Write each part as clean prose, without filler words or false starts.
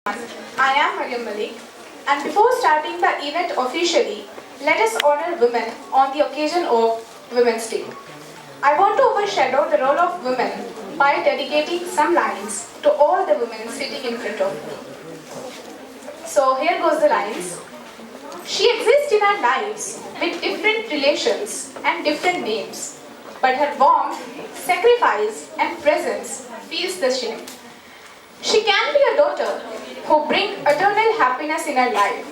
I am Mariam Malik, and before starting the event officially, let us honor women on the occasion of Women's Day. I want to overshadow the role of women by dedicating some lines to all the women sitting in front of me. So here goes the lines. She exists in our lives with different relations and different names, but her warmth, sacrifice, and presence feels the same. She can be a daughter who brings eternal happiness in her life.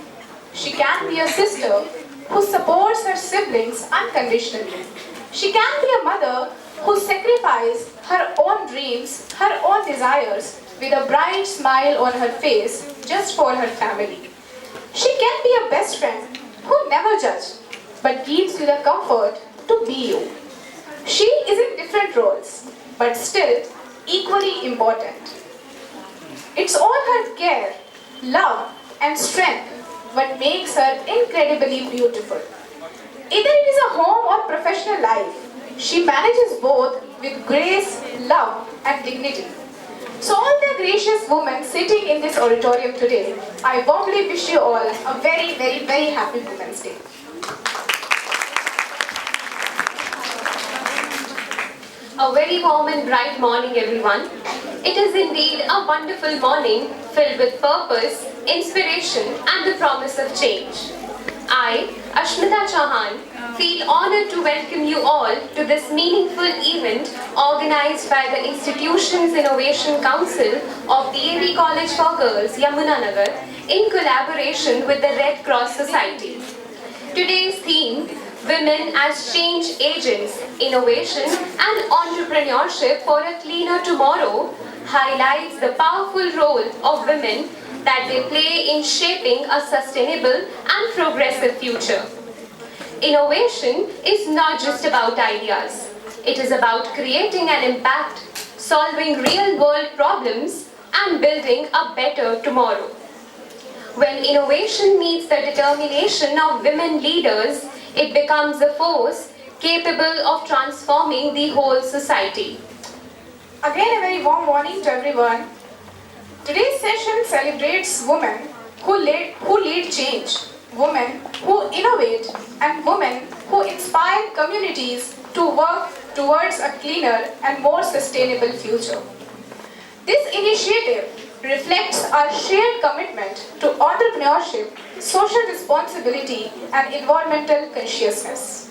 She can be a sister who supports her siblings unconditionally. She can be a mother who sacrifices her own dreams, her own desires with a bright smile on her face just for her family. She can be a best friend who never judges but gives you the comfort to be you. She is in different roles but still equally important. It's all her care, love, and strength what makes her incredibly beautiful. Either it is a home or professional life, she manages both with grace, love, and dignity. So all the gracious women sitting in this auditorium today, I warmly wish you all a very, very, very happy Women's Day. A very warm and bright morning, everyone. It is indeed a wonderful morning filled with purpose, inspiration, and the promise of change. I, Ashmita Chauhan, feel honored to welcome you all to this meaningful event organized by the Institution's Innovation Council of DAV College for Girls, Yamunanagar, in collaboration with the Red Cross Society. Today's theme, Women as Change Agents, Innovation and Entrepreneurship for a Cleaner Tomorrow, highlights the powerful role of women that they play in shaping a sustainable and progressive future. Innovation is not just about ideas. It is about creating an impact, solving real-world problems, and building a better tomorrow. When innovation meets the determination of women leaders, it becomes a force capable of transforming the whole society. Again, a very warm morning to everyone. Today's session celebrates women who lead change, women who innovate, and women who inspire communities to work towards a cleaner and more sustainable future. This initiative reflects our shared commitment to entrepreneurship, social responsibility, and environmental consciousness.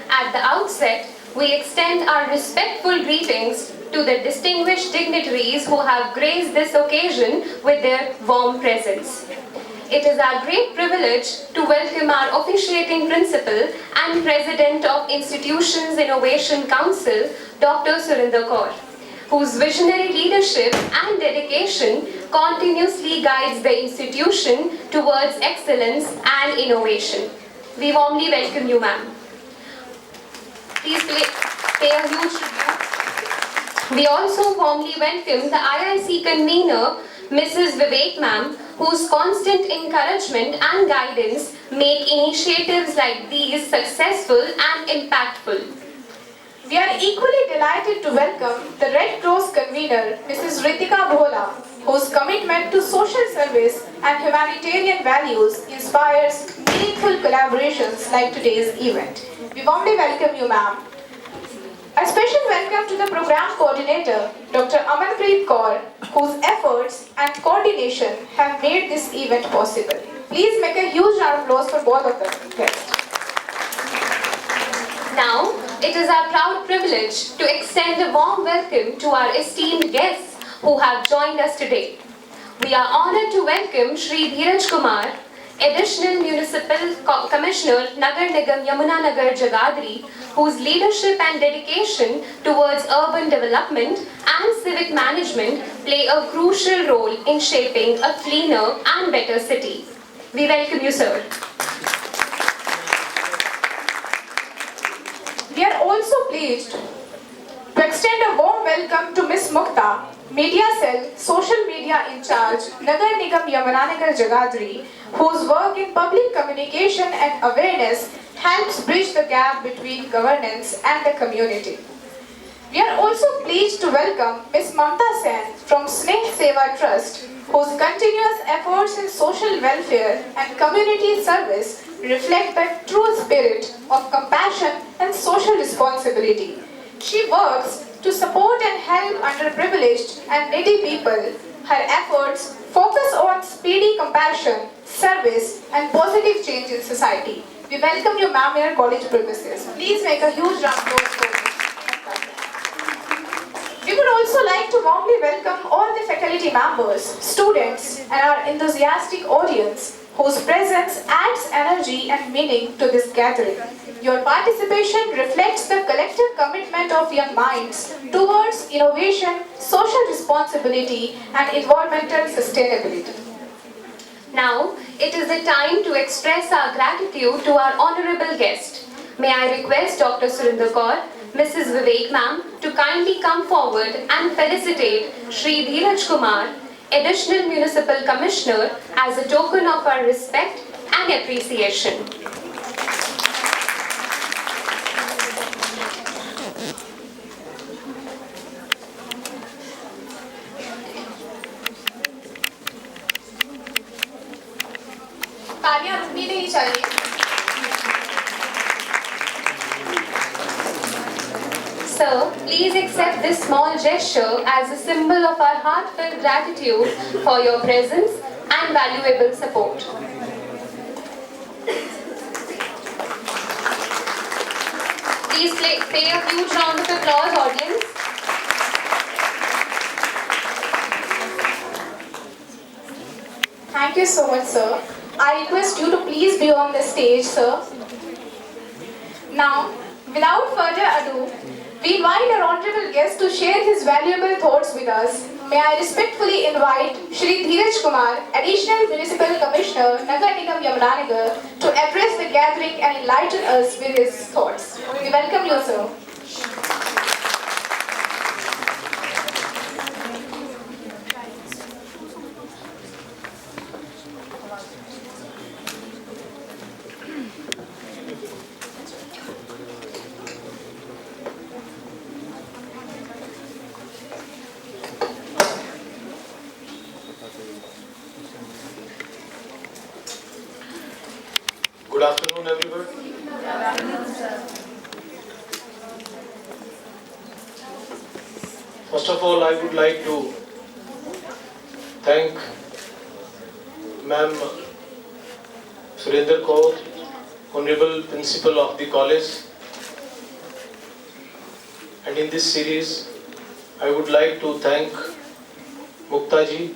At the outset, we extend our respectful greetings to the distinguished dignitaries who have graced this occasion with their warm presence. It is our great privilege to welcome our officiating principal and president of Institution's Innovation Council, Dr. Surinder Kaur, whose visionary leadership and dedication continuously guides the institution towards excellence and innovation. We warmly welcome you, ma'am. Please pay a huge tribute. We also warmly welcome the IIC convener, Mrs. Vivek ma'am, whose constant encouragement and guidance make initiatives like these successful and impactful. We are equally delighted to welcome the Red Cross convener, Mrs. Ritika Bhola, whose commitment to social service and humanitarian values inspires meaningful collaborations like today's event. We warmly welcome you, ma'am. A special welcome to the program coordinator, Dr. Amanpreet Kaur, whose efforts and coordination have made this event possible. Please make a huge round of applause for both of them. Yes. Now, it is our proud privilege to extend a warm welcome to our esteemed guests who have joined us today. We are honored to welcome Shri Dheeraj Kumar, Additional Municipal Commissioner, Nagar Nigam Yamunanagar Jagadri, whose leadership and dedication towards urban development and civic management play a crucial role in shaping a cleaner and better city. We welcome you, sir. We are also pleased to extend a warm welcome to Ms. Mukta, Media Cell, Social Media in Charge, Nagar Nigam Yamunanagar Jagadri, whose work in public communication and awareness helps bridge the gap between governance and the community. We are also pleased to welcome Ms. Mamta Sen from Sneh Seva Trust, whose continuous efforts in social welfare and community service reflect the true spirit of compassion and social responsibility. She works to support and help underprivileged and needy people. Her efforts focus on speedy compassion, service, and positive change in society. We welcome you, ma'am, in our college premises. Please make a huge round of applause for Ms. We would also like to warmly welcome all the faculty members, students, and our enthusiastic audience whose presence adds energy and meaning to this gathering. Your participation reflects the collective commitment of young minds towards innovation, social responsibility, and environmental sustainability. Now, it is the time to express our gratitude to our honorable guest. May I request Dr. Surinder Kaur, Mrs. Vivek ma'am, to kindly come forward and felicitate Shri Dheeraj Kumar, Additional Municipal Commissioner, as a token of our respect and appreciation. तालियां रुकनी नहीं चाहिए. Sir, please accept this small gesture as a symbol of our heartfelt gratitude for your presence and valuable support. Please pay a huge round of applause, audience. Thank you so much, sir. I request you to please be on the stage, sir. Now, without further ado, we invite our honorable guest to share his valuable thoughts with us. May I respectfully invite Shri Dheeraj Kumar, Additional Municipal Commissioner, Nagar Nigam Yamunanagar, to address the gathering and enlighten us with his thoughts. We welcome you, sir. Good afternoon, everyone. First of all, I would like to thank Ma'am Surinder Kaur, Honorable Principal of the college. And in this series, I would like to thank Mukta ji,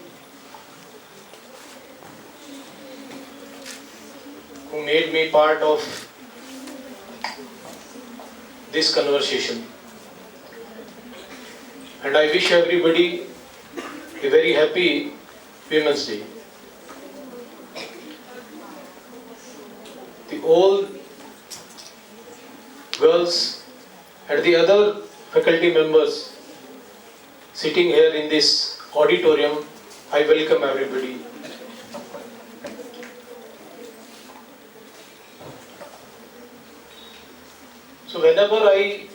who made me part of this conversation. And I wish everybody a very happy Women's Day. The all girls and the other faculty members sitting here in this auditorium, I welcome everybody. So whenever I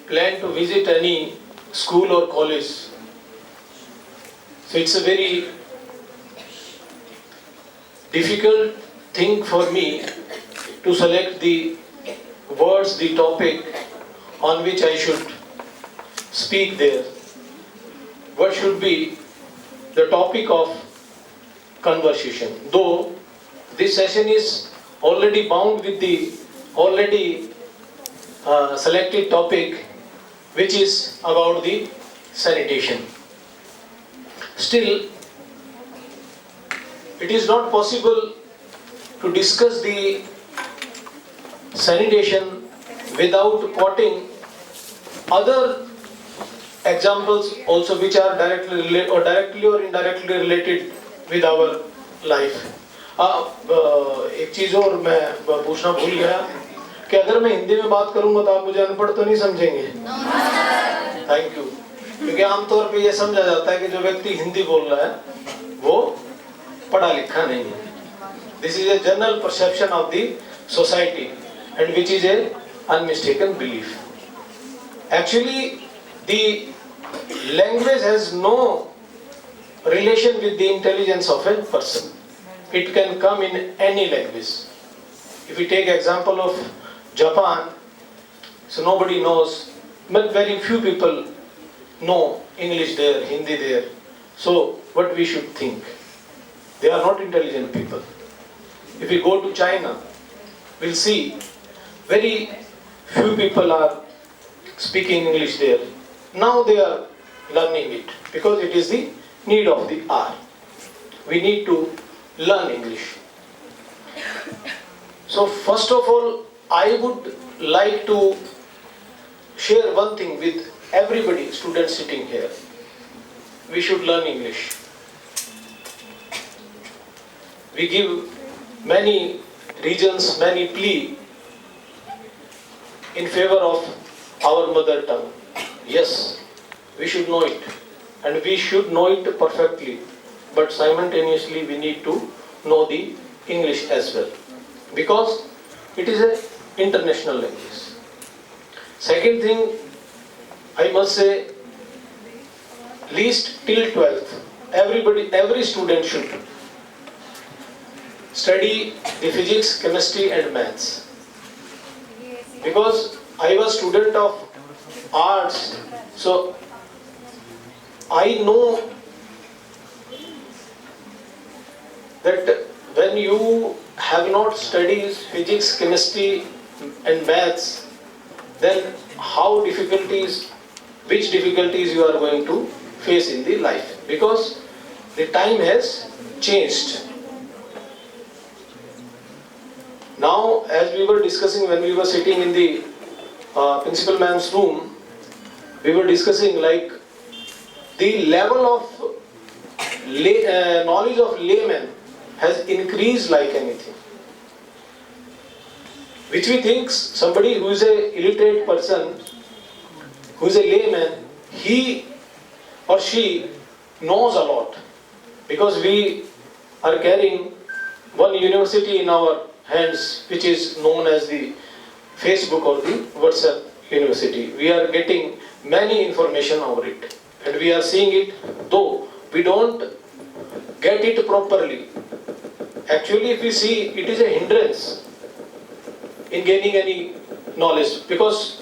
plan to visit any school or college, so it's a very difficult thing for me to select the words, the topic on which I should speak there. What should be the topic of conversation? Though this session is already bound with the already selected topic, which is about the sanitation. Still, it is not possible to discuss the sanitation without quoting other examples also which are directly or indirectly related with our life. एक चीज और मैं पूछना भूल गया कि अगर मैं हिंदी में बात करूंगा तो आप मुझे अनपढ़ तो नहीं समझेंगे? Thank you. क्योंकि आमतौर पे ये समझा जाता है कि जो व्यक्ति हिंदी बोल रहा है वो पढ़ा लिखा नहीं है. This is a general perception of the society and which is a unmistaken belief. Actually, the language has no relation with the intelligence of a person. It can come in any language. If we take example of Japan, so nobody knows, but very few people know English there, Hindi there. So what we should think? They are not intelligent people. If we go to China, we'll see very few people are speaking English there. Now they are learning it because it is the need of the hour. We need to learn English. So first of all, I would like to share one thing with everybody, students sitting here. We should learn English. We give many reasons, many plea in favor of our mother tongue. Yes, we should know it, and we should know it perfectly, but simultaneously we need to know the English as well, because it is an international language. Second thing, I must say, least till 12th, every student should study the physics, chemistry and maths. Because I was student of arts, so I know that when you have not studied physics, chemistry and maths, then which difficulties you are going to face in the life, because the time has changed. Now, as we were discussing when we were sitting in the principal ma'am's room, we were discussing like the level of knowledge of layman has increased like anything. Which we think somebody who is a illiterate person, who is a layman, he or she knows a lot, because we are carrying one university in our hands, which is known as the Facebook or the WhatsApp university. We are getting many information over it, and we are seeing it, though we don't get it properly. Actually, if we see, it is a hindrance in gaining any knowledge, because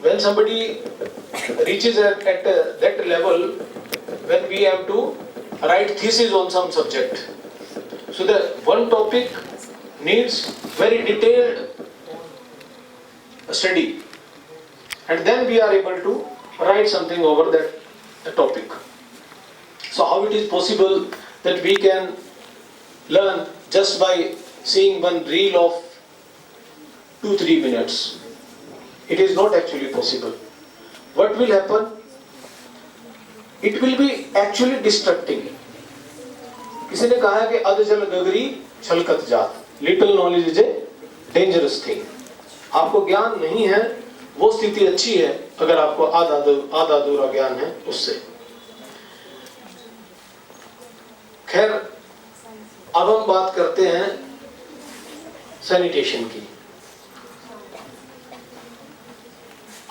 when somebody reaches at that level, when we have to write thesis on some subject, so the one topic needs very detailed study, and then we are able to write something over that topic. So how it is possible that we can learn just by seeing one reel of 2-3 minutes? It is not actually possible. What will happen? It will be actually distracting. किसी ने कहा है कि अधजल गगरी छलकत जात, little knowledge is a dangerous thing. आपको ज्ञान नहीं है, वो स्थिति अच्छी है अगर आपको आधा अधूरा ज्ञान है उससे. खैर, अब हम बात करते हैं सैनिटेशन की.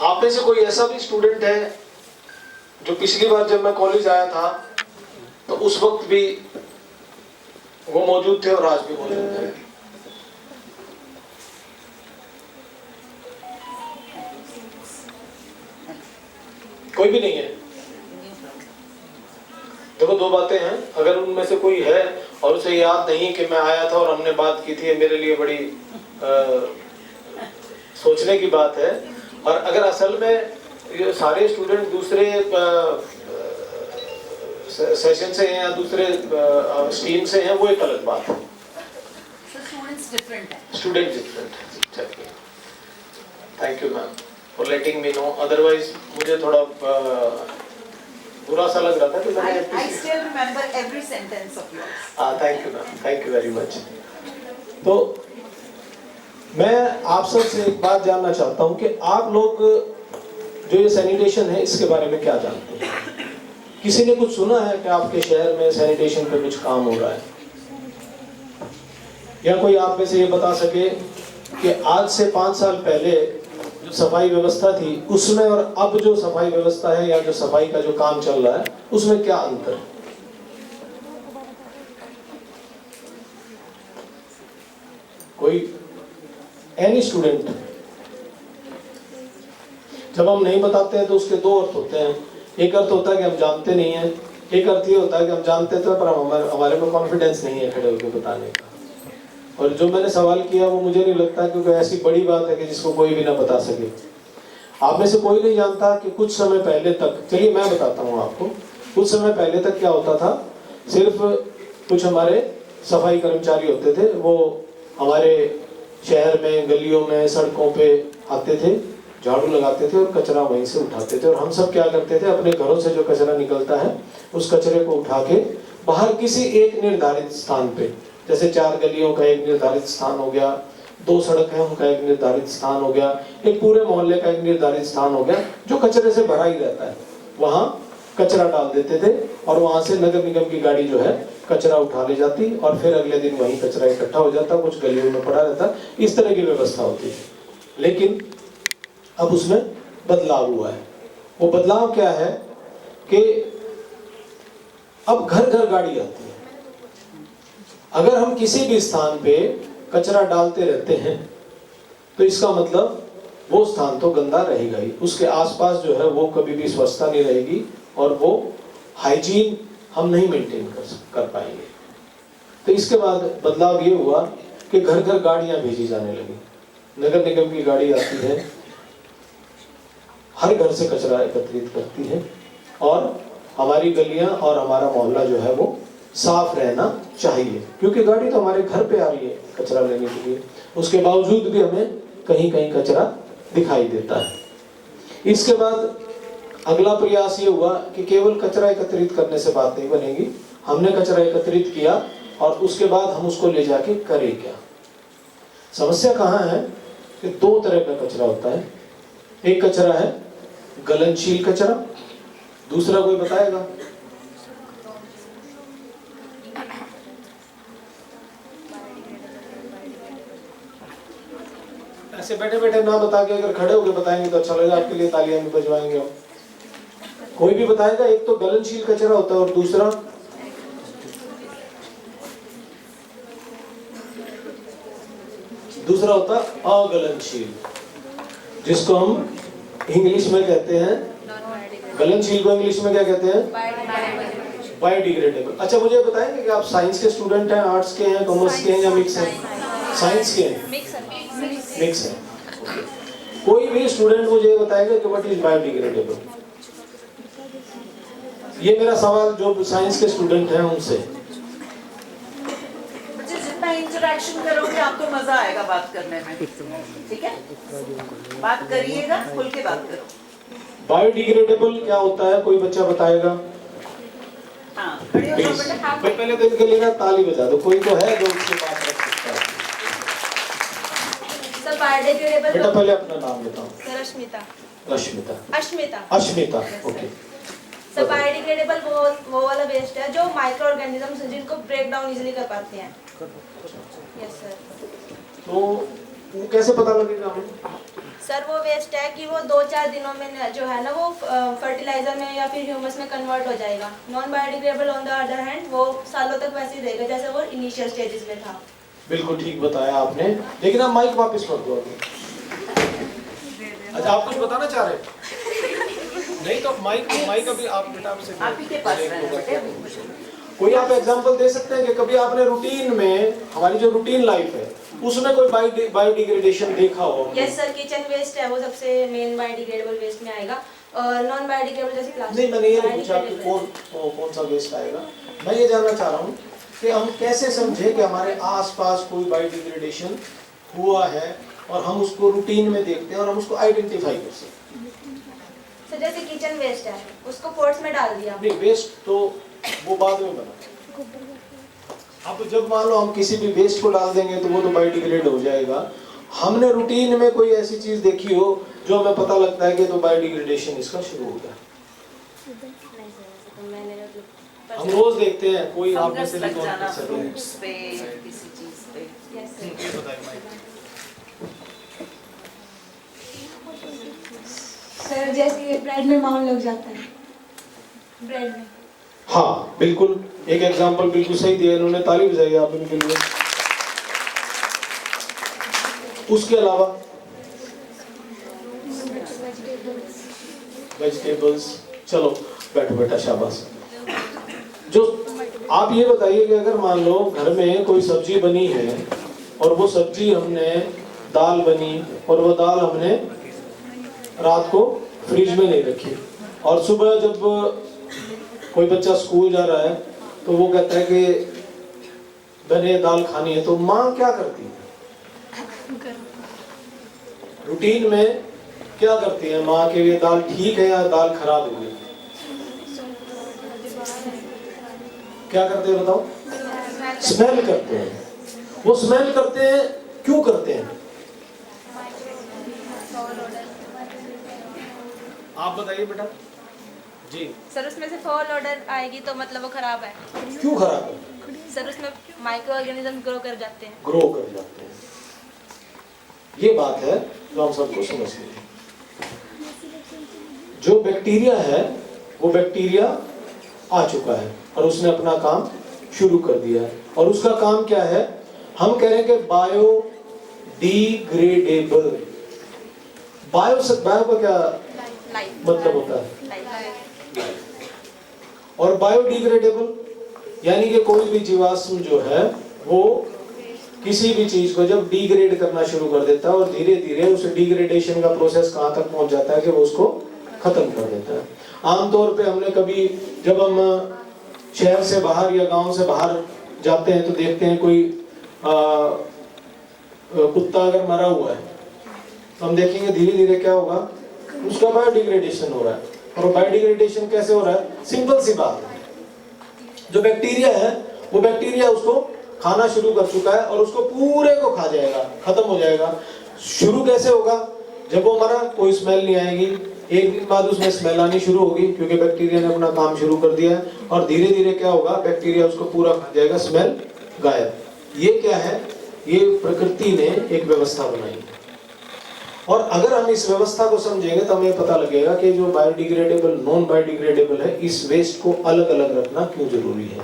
आप में से कोई ऐसा भी स्टूडेंट है जो पिछली बार जब मैं कॉलेज आया था तो उस वक्त भी वो मौजूद थे और आज भी मौजूद हैं? कोई भी नहीं है? देखो, दो बातें हैं. अगर उनमें से कोई है और उसे याद नहीं कि मैं आया था और हमने बात की थी, मेरे लिए बड़ी सोचने की बात है. और अगर असल में ये सारे स्टूडेंट दूसरे सेशन से हैं या दूसरे स्ट्रीम से हैं, वो एक अलग बात है. स्टूडेंट्स डिफरेंट है. Student different. Thank you ma'am for letting me know. Otherwise मुझे थोड़ा बुरा सा लग रहा था कि मैंने I still remember every sentence of yours. Thank you ma'am, thank you very much. तो मैं आप सब से एक बात जानना चाहता हूँ कि आप लोग जो ये सैनिटेशन है इसके बारे में क्या जानते हैं? किसी ने कुछ सुना है कि आपके शहर में सैनिटेशन पे कुछ काम हो रहा है? या कोई आप में से ये बता सके कि आज से 5 साल पहले जो सफाई व्यवस्था थी उसमें और अब जो सफाई व्यवस्था है या जो सफाई का जो काम चल रहा है उसमें क्या अंतर है? कोई एनी स्टूडेंट, जब हम नहीं बताते हैं तो उसके दो अर्थ होते हैं। एक अर्थ होता है कि हम जानते नहीं हैं, एक अर्थ ये होता है कि हम जानते थे पर हमारे में कॉन्फिडेंस नहीं है खड़े होकर बताने का। और जो मैंने सवाल किया वो मुझे नहीं लगता क्योंकि ऐसी बड़ी बात है कि जिसको कोई भी ना बता सके। आप में से कोई नहीं जानता कि कुछ समय पहले तक, चलिए मैं बताता हूँ आपको, कुछ समय पहले तक क्या होता था। सिर्फ कुछ हमारे सफाई कर्मचारी होते थे, वो हमारे शहर में गलियों में सड़कों पे आते थे, झाड़ू लगाते थे और कचरा वहीं से उठाते थे। और हम सब क्या करते थे, अपने घरों से जो कचरा निकलता है उस कचरे को उठा के बाहर किसी एक निर्धारित स्थान पे, जैसे 4 गलियों का एक निर्धारित स्थान हो गया, 2 सड़क है उनका एक निर्धारित स्थान हो गया, एक पूरे मोहल्ले का एक निर्धारित स्थान हो गया जो कचरे से भरा ही रहता है, वहां कचरा डाल देते थे और वहां से नगर निगम की गाड़ी जो है कचरा उठा ले जाती और फिर अगले दिन वही कचरा इकट्ठा हो जाता, कुछ गलियों में पड़ा रहता। इस तरह की व्यवस्था होती थी। लेकिन अब उसमें बदलाव हुआ है। वो बदलाव क्या है कि अब घर घर गाड़ी आती है। अगर हम किसी भी स्थान पे कचरा डालते रहते हैं तो इसका मतलब वो स्थान तो गंदा रहेगा ही, उसके आसपास जो है वो कभी भी स्वच्छता नहीं रहेगी और वो हाइजीन हम नहीं मेंटेन कर पाएंगे। तो इसके बाद बदलाव ये हुआ कि घर घर गाड़ियां भेजी जाने लगी। नगर निगम की गाड़ी आती है, हर घर से कचरा एकत्रित करती है और हमारी गलियां और हमारा मोहल्ला जो है वो साफ रहना चाहिए, क्योंकि गाड़ी तो हमारे घर पे आ रही है कचरा लेने के लिए। उसके बावजूद भी हमें कहीं कहीं कचरा दिखाई देता है। इसके बाद अगला प्रयास ये हुआ कि केवल कचरा एकत्रित करने से बात नहीं बनेगी। हमने कचरा एकत्रित किया और उसके बाद हम उसको ले जाके करें क्या। समस्या कहाँ है कि 2 तरह का कचरा होता है। एक कचरा है गलनशील कचरा, दूसरा कोई बताएगा? ऐसे बैठे बैठे ना बता के अगर खड़े होकर बताएंगे तो अच्छा लगेगा, आपके लिए तालियां भी बजवाएंगे हम। कोई भी बताएगा? एक तो गलनशील कचरा होता है और दूसरा होता है अगलनशील, जिसको हम इंग्लिश में कहते हैं, गलनशील को इंग्लिश में क्या कहते हैं? बायोडिग्रेडेबल। अच्छा मुझे बताएंगे कि आप साइंस के स्टूडेंट हैं, आर्ट्स के हैं, कॉमर्स के हैं या मिक्स हैं? साइंस के हैं, मिक्स है। कोई भी स्टूडेंट मुझे बताएगा कि व्हाट इज बायोडिग्रेडेबल। ये मेरा सवाल जो साइंस के स्टूडेंट हैं उनसे। मुझे जितना इंटरेक्शन करोगे आपको मजा आएगा बात करने में, ठीक है? बात करिएगा, खुल के बात करो। बायोडिग्रेडेबल क्या होता है, कोई बच्चा बताएगा? हाँ, खड़े हो जाओ बेटा। पहले तो इनके लिए ना ताली बजा दो, कोई तो है जो उसके बात कर सकता है। सर बायोडिग्रेडेबल बेटा पहले अपना नाम बताओ। Sir Ashmita. Ashmita, okay. Sir biodegradable वो वाला वेस्ट है जो माइक्रो ऑर्गेनिजम्स हैं जिनको ब्रेक डाउन इजीली कर पाते हैं। Yes sir. तो वो कैसे पता लगेगा हमें? सर वो वेस्ट है कि वो 2-4 दिनों में जो है ना वो फर्टिलाइजर में या फिर ह्यूमस में कन्वर्ट हो जाएगा। Non biodegradable on the other hand वो सालों तक वैसे ही रहेगा जैसे वो इनिशियल स्टेजेस में था। बिल्कुल ठीक बताया आपने, लेकिन आप माइक वापस कर दो अभी। अच्छा आप कुछ बताना चाह रहे हैं? नहीं तो माइक अभी आप बेटा आपसे आप ही के पास रहना बेटे। कोई आप एग्जांपल दे सकते हैं कि कभी आपने रूटीन में, हमारी जो रूटीन लाइफ है उसमें कोई बायोडिग्रेडेशन देखा हो? यस सर, किचन वेस्ट है वो सबसे मेन बायोडिग्रेडेबल वेस्ट में आएगा और नॉन बायोडिग्रेडेबल जैसे प्लास्टिक। नहीं मैंने ये नहीं पूछा कि कौन सा वेस्ट आएगा, मैं ये जानना चाह रहा हूँ कि हम कैसे समझे कि हमारे आसपास कोई बायोडिग्रेडेशन हुआ है और हम उसको रूटीन में देखते हैं और हम उसको आइडेंटिफाई कर सकते हैं। सर जैसे किचन वेस्ट है उसको पोट्स में डाल दिया। नहीं वेस्ट तो वो बाद में बना। अब जब मान लो हम किसी भी वेस्ट को डाल देंगे तो वो तो बायोडिग्रेड हो जाएगा। हमने रूटीन में कोई ऐसी चीज देखी हो जो हमें पता लगता है कि तो बायोडिग्रेडेशन इसका शुरू हो गया। हम रोज देखते हैं कोई आप में से लग जाना फ्रूट्स पे, किसी चीज पे। Yes sir. सर जैसे ब्रेड में माउन लग जाता है, ब्रेड में। हाँ बिल्कुल, एक एग्जांपल बिल्कुल सही दिया इन्होंने, ताली बजाई आप इनके लिए। उसके अलावा वेजिटेबल्स, चलो बैठो बेटा, शाबाश। जो आप ये बताइए कि अगर मान लो घर में कोई सब्जी बनी है और वो सब्जी हमने, दाल बनी और वो दाल हमने रात को फ्रिज में नहीं रखी, और सुबह जब कोई बच्चा स्कूल जा रहा है तो वो कहता है कि मैंने दाल खानी है, तो माँ क्या करती है? रूटीन में क्या करती है माँ के लिए? दाल ठीक है या दाल खराब हो गई? क्या करते हैं बताओ? स्मेल करते हैं। वो स्मेल करते हैं, क्यों करते हैं? आप बताइए बेटा जी। सर उसमें से फॉल ऑर्डर आएगी तो मतलब वो खराब है। क्यों खराब है? सर उसमें माइक्रो ऑर्गेनिज्म ग्रो कर जाते हैं। ग्रो कर जाते हैं। ये बात है जो हम सबको समझनी है। जो बैक्टीरिया है वो बैक्टीरिया आ चुका है और उसने अपना काम शुरू कर दिया है, और उसका काम क्या है? हम कह रहे हैं कि बायोडिग्रेडेबल। बायो का क्या मतलब होता है? और बायोडिग्रेडेबल यानी कि कोई भी जीवाश्म जो है वो किसी भी चीज को जब डिग्रेड करना शुरू कर देता है और धीरे धीरे उस डिग्रेडेशन का प्रोसेस कहाँ तक पहुंच जाता है कि वो उसको खत्म कर देता है। आमतौर पे हमने कभी जब हम शहर से बाहर या गांव से बाहर जाते हैं तो देखते हैं कोई कुत्ता अगर मरा हुआ है तो हम देखेंगे धीरे धीरे क्या होगा, उसका बायोडिग्रेडेशन हो रहा है। और बायोडिग्रेडेशन कैसे हो रहा है? सिंपल सी बात है, जो बैक्टीरिया है वो बैक्टीरिया उसको खाना शुरू कर चुका है और उसको पूरे को खा जाएगा, खत्म हो जाएगा। शुरू कैसे होगा? जब वो मरा कोई स्मेल नहीं आएगी, एक दिन बाद उसमें स्मेल आनी शुरू होगी क्योंकि बैक्टीरिया ने अपना काम शुरू कर दिया है, और धीरे धीरे क्या होगा, बैक्टीरिया उसको पूरा खा जाएगा, स्मेल गायब। ये क्या है? ये प्रकृति ने एक व्यवस्था बनाई है। और अगर हम इस व्यवस्था को समझेंगे तो हमें पता लगेगा कि जो बायोडिग्रेडेबल, नॉन बायोडिग्रेडेबल है, इस वेस्ट को अलग अलग रखना क्यों जरूरी है।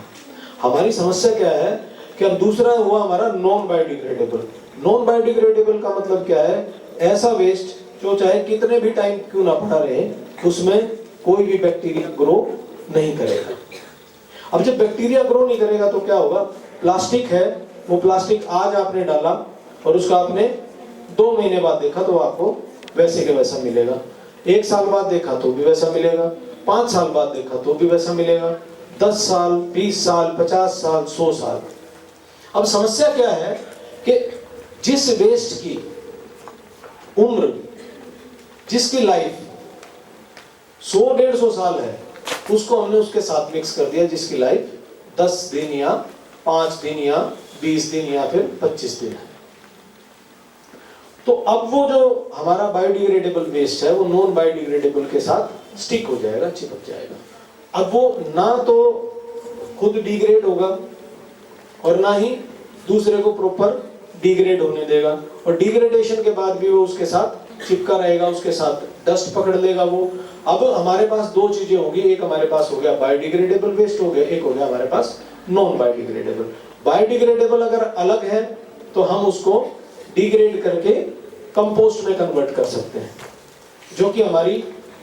हमारी समस्या क्या है कि अब दूसरा हुआ हमारा नॉन बायोडिग्रेडेबल। नॉन बायोडिग्रेडेबल का मतलब क्या है? ऐसा वेस्ट जो चाहे कितने भी टाइम क्यों ना पड़ा रहे, उसमें कोई भी बैक्टीरिया ग्रो नहीं करेगा। अब जब बैक्टीरिया ग्रो नहीं करेगा तो क्या होगा? प्लास्टिक है, वो प्लास्टिक आज आपने डाला और उसका आपने 2 महीने बाद देखा तो आपको वैसे के वैसा मिलेगा, 1 साल बाद देखा तो भी वैसा मिलेगा, 5 साल बाद देखा तो भी वैसा मिलेगा, 10 साल, 20 साल, 50 साल, 100 साल। अब समस्या क्या है कि जिस वेस्ट की उम्र, जिसकी लाइफ 100-150 साल है, उसको हमने उसके साथ मिक्स कर दिया जिसकी लाइफ 10 दिन या 5 दिन या 20 दिन या फिर 25 दिन है। तो अब वो जो हमारा बायोडिग्रेडेबल वेस्ट है वो नॉन बायोडिग्रेडेबल के साथ स्टिक हो जाएगा, चिपक जाएगा। अब वो ना तो खुद डिग्रेड होगा और ना ही दूसरे को प्रॉपर डिग्रेड होने देगा, और डिग्रेडेशन के बाद भी वो उसके साथ चिपका रहेगा, उसके साथ डस्ट पकड़ लेगा वो। अब हमारे पास 2 चीजें होंगी, एक हमारे पास हो गया बायोडिग्रेडेबल वेस्ट हो गया, एक हो गया हमारे पास नॉन बायोडिग्रेडेबल। बायोडिग्रेडेबल अगर अलग है तो हम उसको डिग्रेड करके कंपोस्ट में कन्वर्ट कर सकते हैं, जो कि हमारी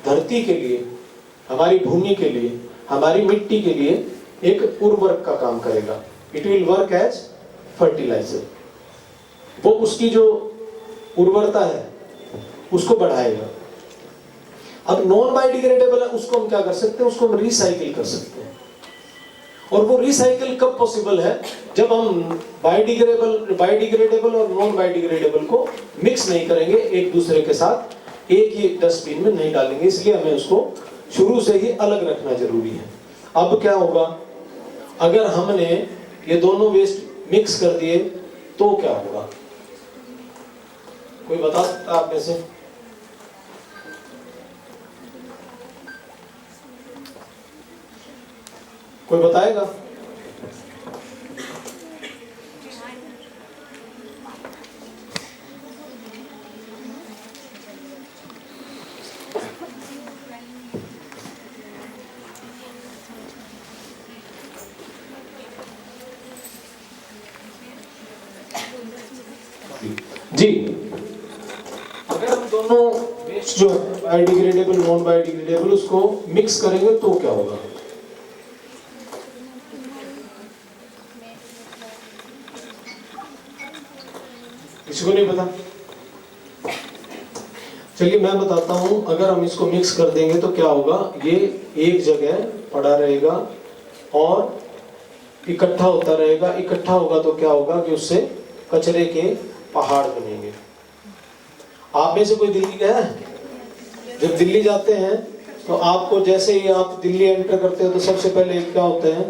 धरती के लिए, हमारी भूमि के लिए, हमारी मिट्टी के लिए एक उर्वरक का काम करेगा। It will work as fertiliser. वो उसकी जो उर्वरता है उसको बढ़ाएगा। अब नॉन बायोडिग्रेडेबल है, उसको हम क्या कर सकते हैं? उसको हम रिसाइकिल कर सकते हैं। और वो रिसाइकिल कब पॉसिबल है? जब हम बायोडिग्रेडेबल और नॉन बायोडिग्रेडेबल को मिक्स नहीं करेंगे, एक दूसरे के साथ एक ही डस्टबिन में नहीं डालेंगे। इसलिए हमें उसको शुरू से ही अलग रखना जरूरी है। अब क्या होगा अगर हमने ये दोनों वेस्ट मिक्स कर दिए तो क्या होगा? कोई बता सकता है आप में से? कोई बताएगा? जी, अगर हम दोनों वेस्ट जो है बायोडिग्रेडेबल नॉन बायोडिग्रेडेबल उसको मिक्स करेंगे तो क्या होगा? किसी को नहीं पता? चलिए मैं बताता हूं, अगर हम इसको मिक्स कर देंगे तो क्या होगा? ये एक जगह पड़ा रहेगा और इकट्ठा होता रहेगा। इकट्ठा होगा तो क्या होगा कि उससे कचरे के पहाड़ बनेंगे। आप में से कोई दिल्ली गया है? जब दिल्ली जाते हैं तो आपको जैसे ही आप दिल्ली एंटर करते हो तो सबसे पहले क्या होते हैं?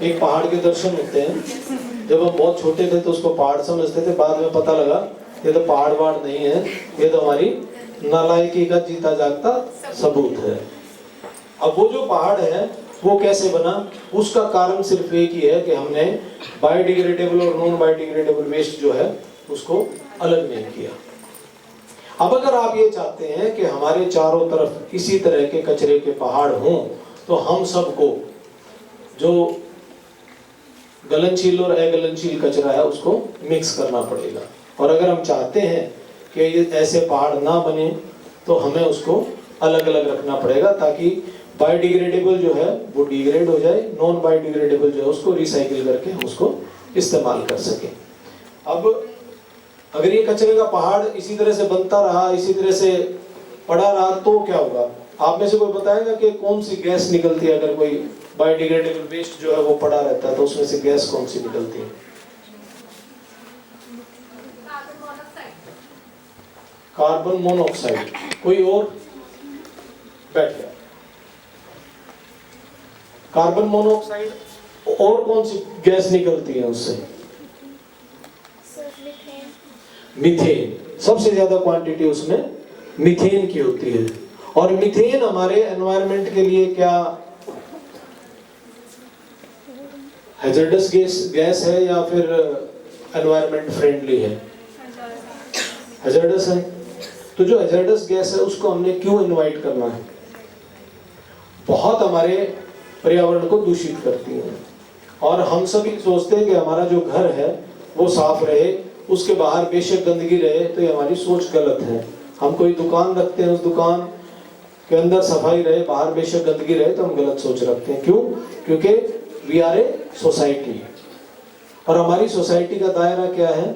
एक पहाड़ के दर्शन होते हैं। जब हम बहुत छोटे थे तो उसको पहाड़ समझते थे, बाद में पता लगा ये तो पहाड़ वहाड़ नहीं है, ये तो हमारी नालायकी का जीता जागता सबूत है। अब वो जो पहाड़ है वो कैसे बना? उसका कारण सिर्फ एक ही है कि हमने बायोडिग्रेडेबल और नॉन बायोडिग्रेडेबल वेस्ट जो है उसको अलग नहीं किया। अब अगर आप ये चाहते हैं कि हमारे चारों तरफ इसी तरह के कचरे के पहाड़ हों तो हम सबको जो गलनशील और अगलनशील कचरा है उसको मिक्स करना पड़ेगा। और अगर हम चाहते हैं कि ये ऐसे पहाड़ ना बने तो हमें उसको अलग अलग रखना पड़ेगा ताकि बायोडिग्रेडेबल जो है वो डिग्रेड हो जाए, नॉन बायोडिग्रेडेबल जो है उसको रिसाइकिल करके हम उसको इस्तेमाल कर सकें। अब अगर ये कचरे का पहाड़ इसी तरह से बनता रहा, इसी तरह से पड़ा रहा तो क्या होगा? आप में से कोई बताएगा कि कौन सी गैस निकलती है? अगर कोई बायोडिग्रेडेबल वेस्ट जो है वो पड़ा रहता है तो उसमें से गैस कौन सी निकलती है? Carbon monoxide. कोई और? बैठ गया। कार्बन मोनोऑक्साइड और कौन सी गैस निकलती है उससे? मीथेन। सबसे ज्यादा क्वांटिटी उसमें मीथेन की होती है। और मीथेन हमारे एनवायरनमेंट के लिए क्या हैजर्डस गैस है या फिर एनवायरनमेंट फ्रेंडली है? हैजर्डस है। तो जो हैजर्डस गैस है उसको हमने क्यों इनवाइट करना है? बहुत हमारे पर्यावरण को दूषित करती है। और हम सभी सोचते हैं कि हमारा जो घर है वो साफ रहे, उसके बाहर बेशक गंदगी रहे, तो ये हमारी सोच गलत है। हम कोई दुकान रखते हैं, उस दुकान के अंदर सफाई रहे, बाहर बेशक गंदगी रहे, तो हम गलत सोच रखते हैं। क्यों? क्योंकि वी आर ए सोसाइटी। और हमारी सोसाइटी का दायरा क्या है?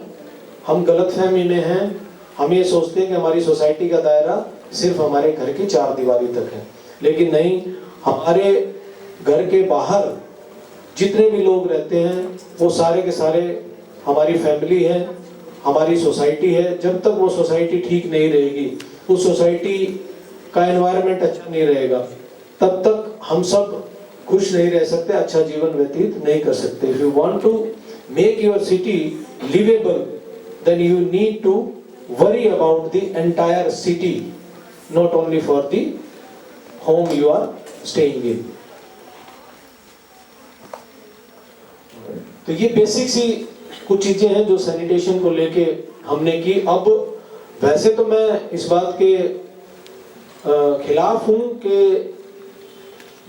हम गलतफहमी में हैं। हम ये सोचते हैं कि हमारी सोसाइटी का दायरा सिर्फ हमारे घर की चार दीवारी तक है, लेकिन नहीं, हमारे घर के बाहर जितने भी लोग रहते हैं वो सारे के सारे हमारी फैमिली है, हमारी सोसाइटी है। जब तक वो सोसाइटी ठीक नहीं रहेगी, उस सोसाइटी का एनवायरनमेंट अच्छा नहीं रहेगा, तब तक हम सब खुश नहीं रह सकते, अच्छा जीवन व्यतीत नहीं कर सकते। If you want to make your city livable, then you need to worry about the entire city, not only for the home you are staying in. तो ये बेसिक सी कुछ चीजें हैं जो सैनिटेशन को लेके हमने की। अब वैसे तो मैं इस बात के खिलाफ हूं कि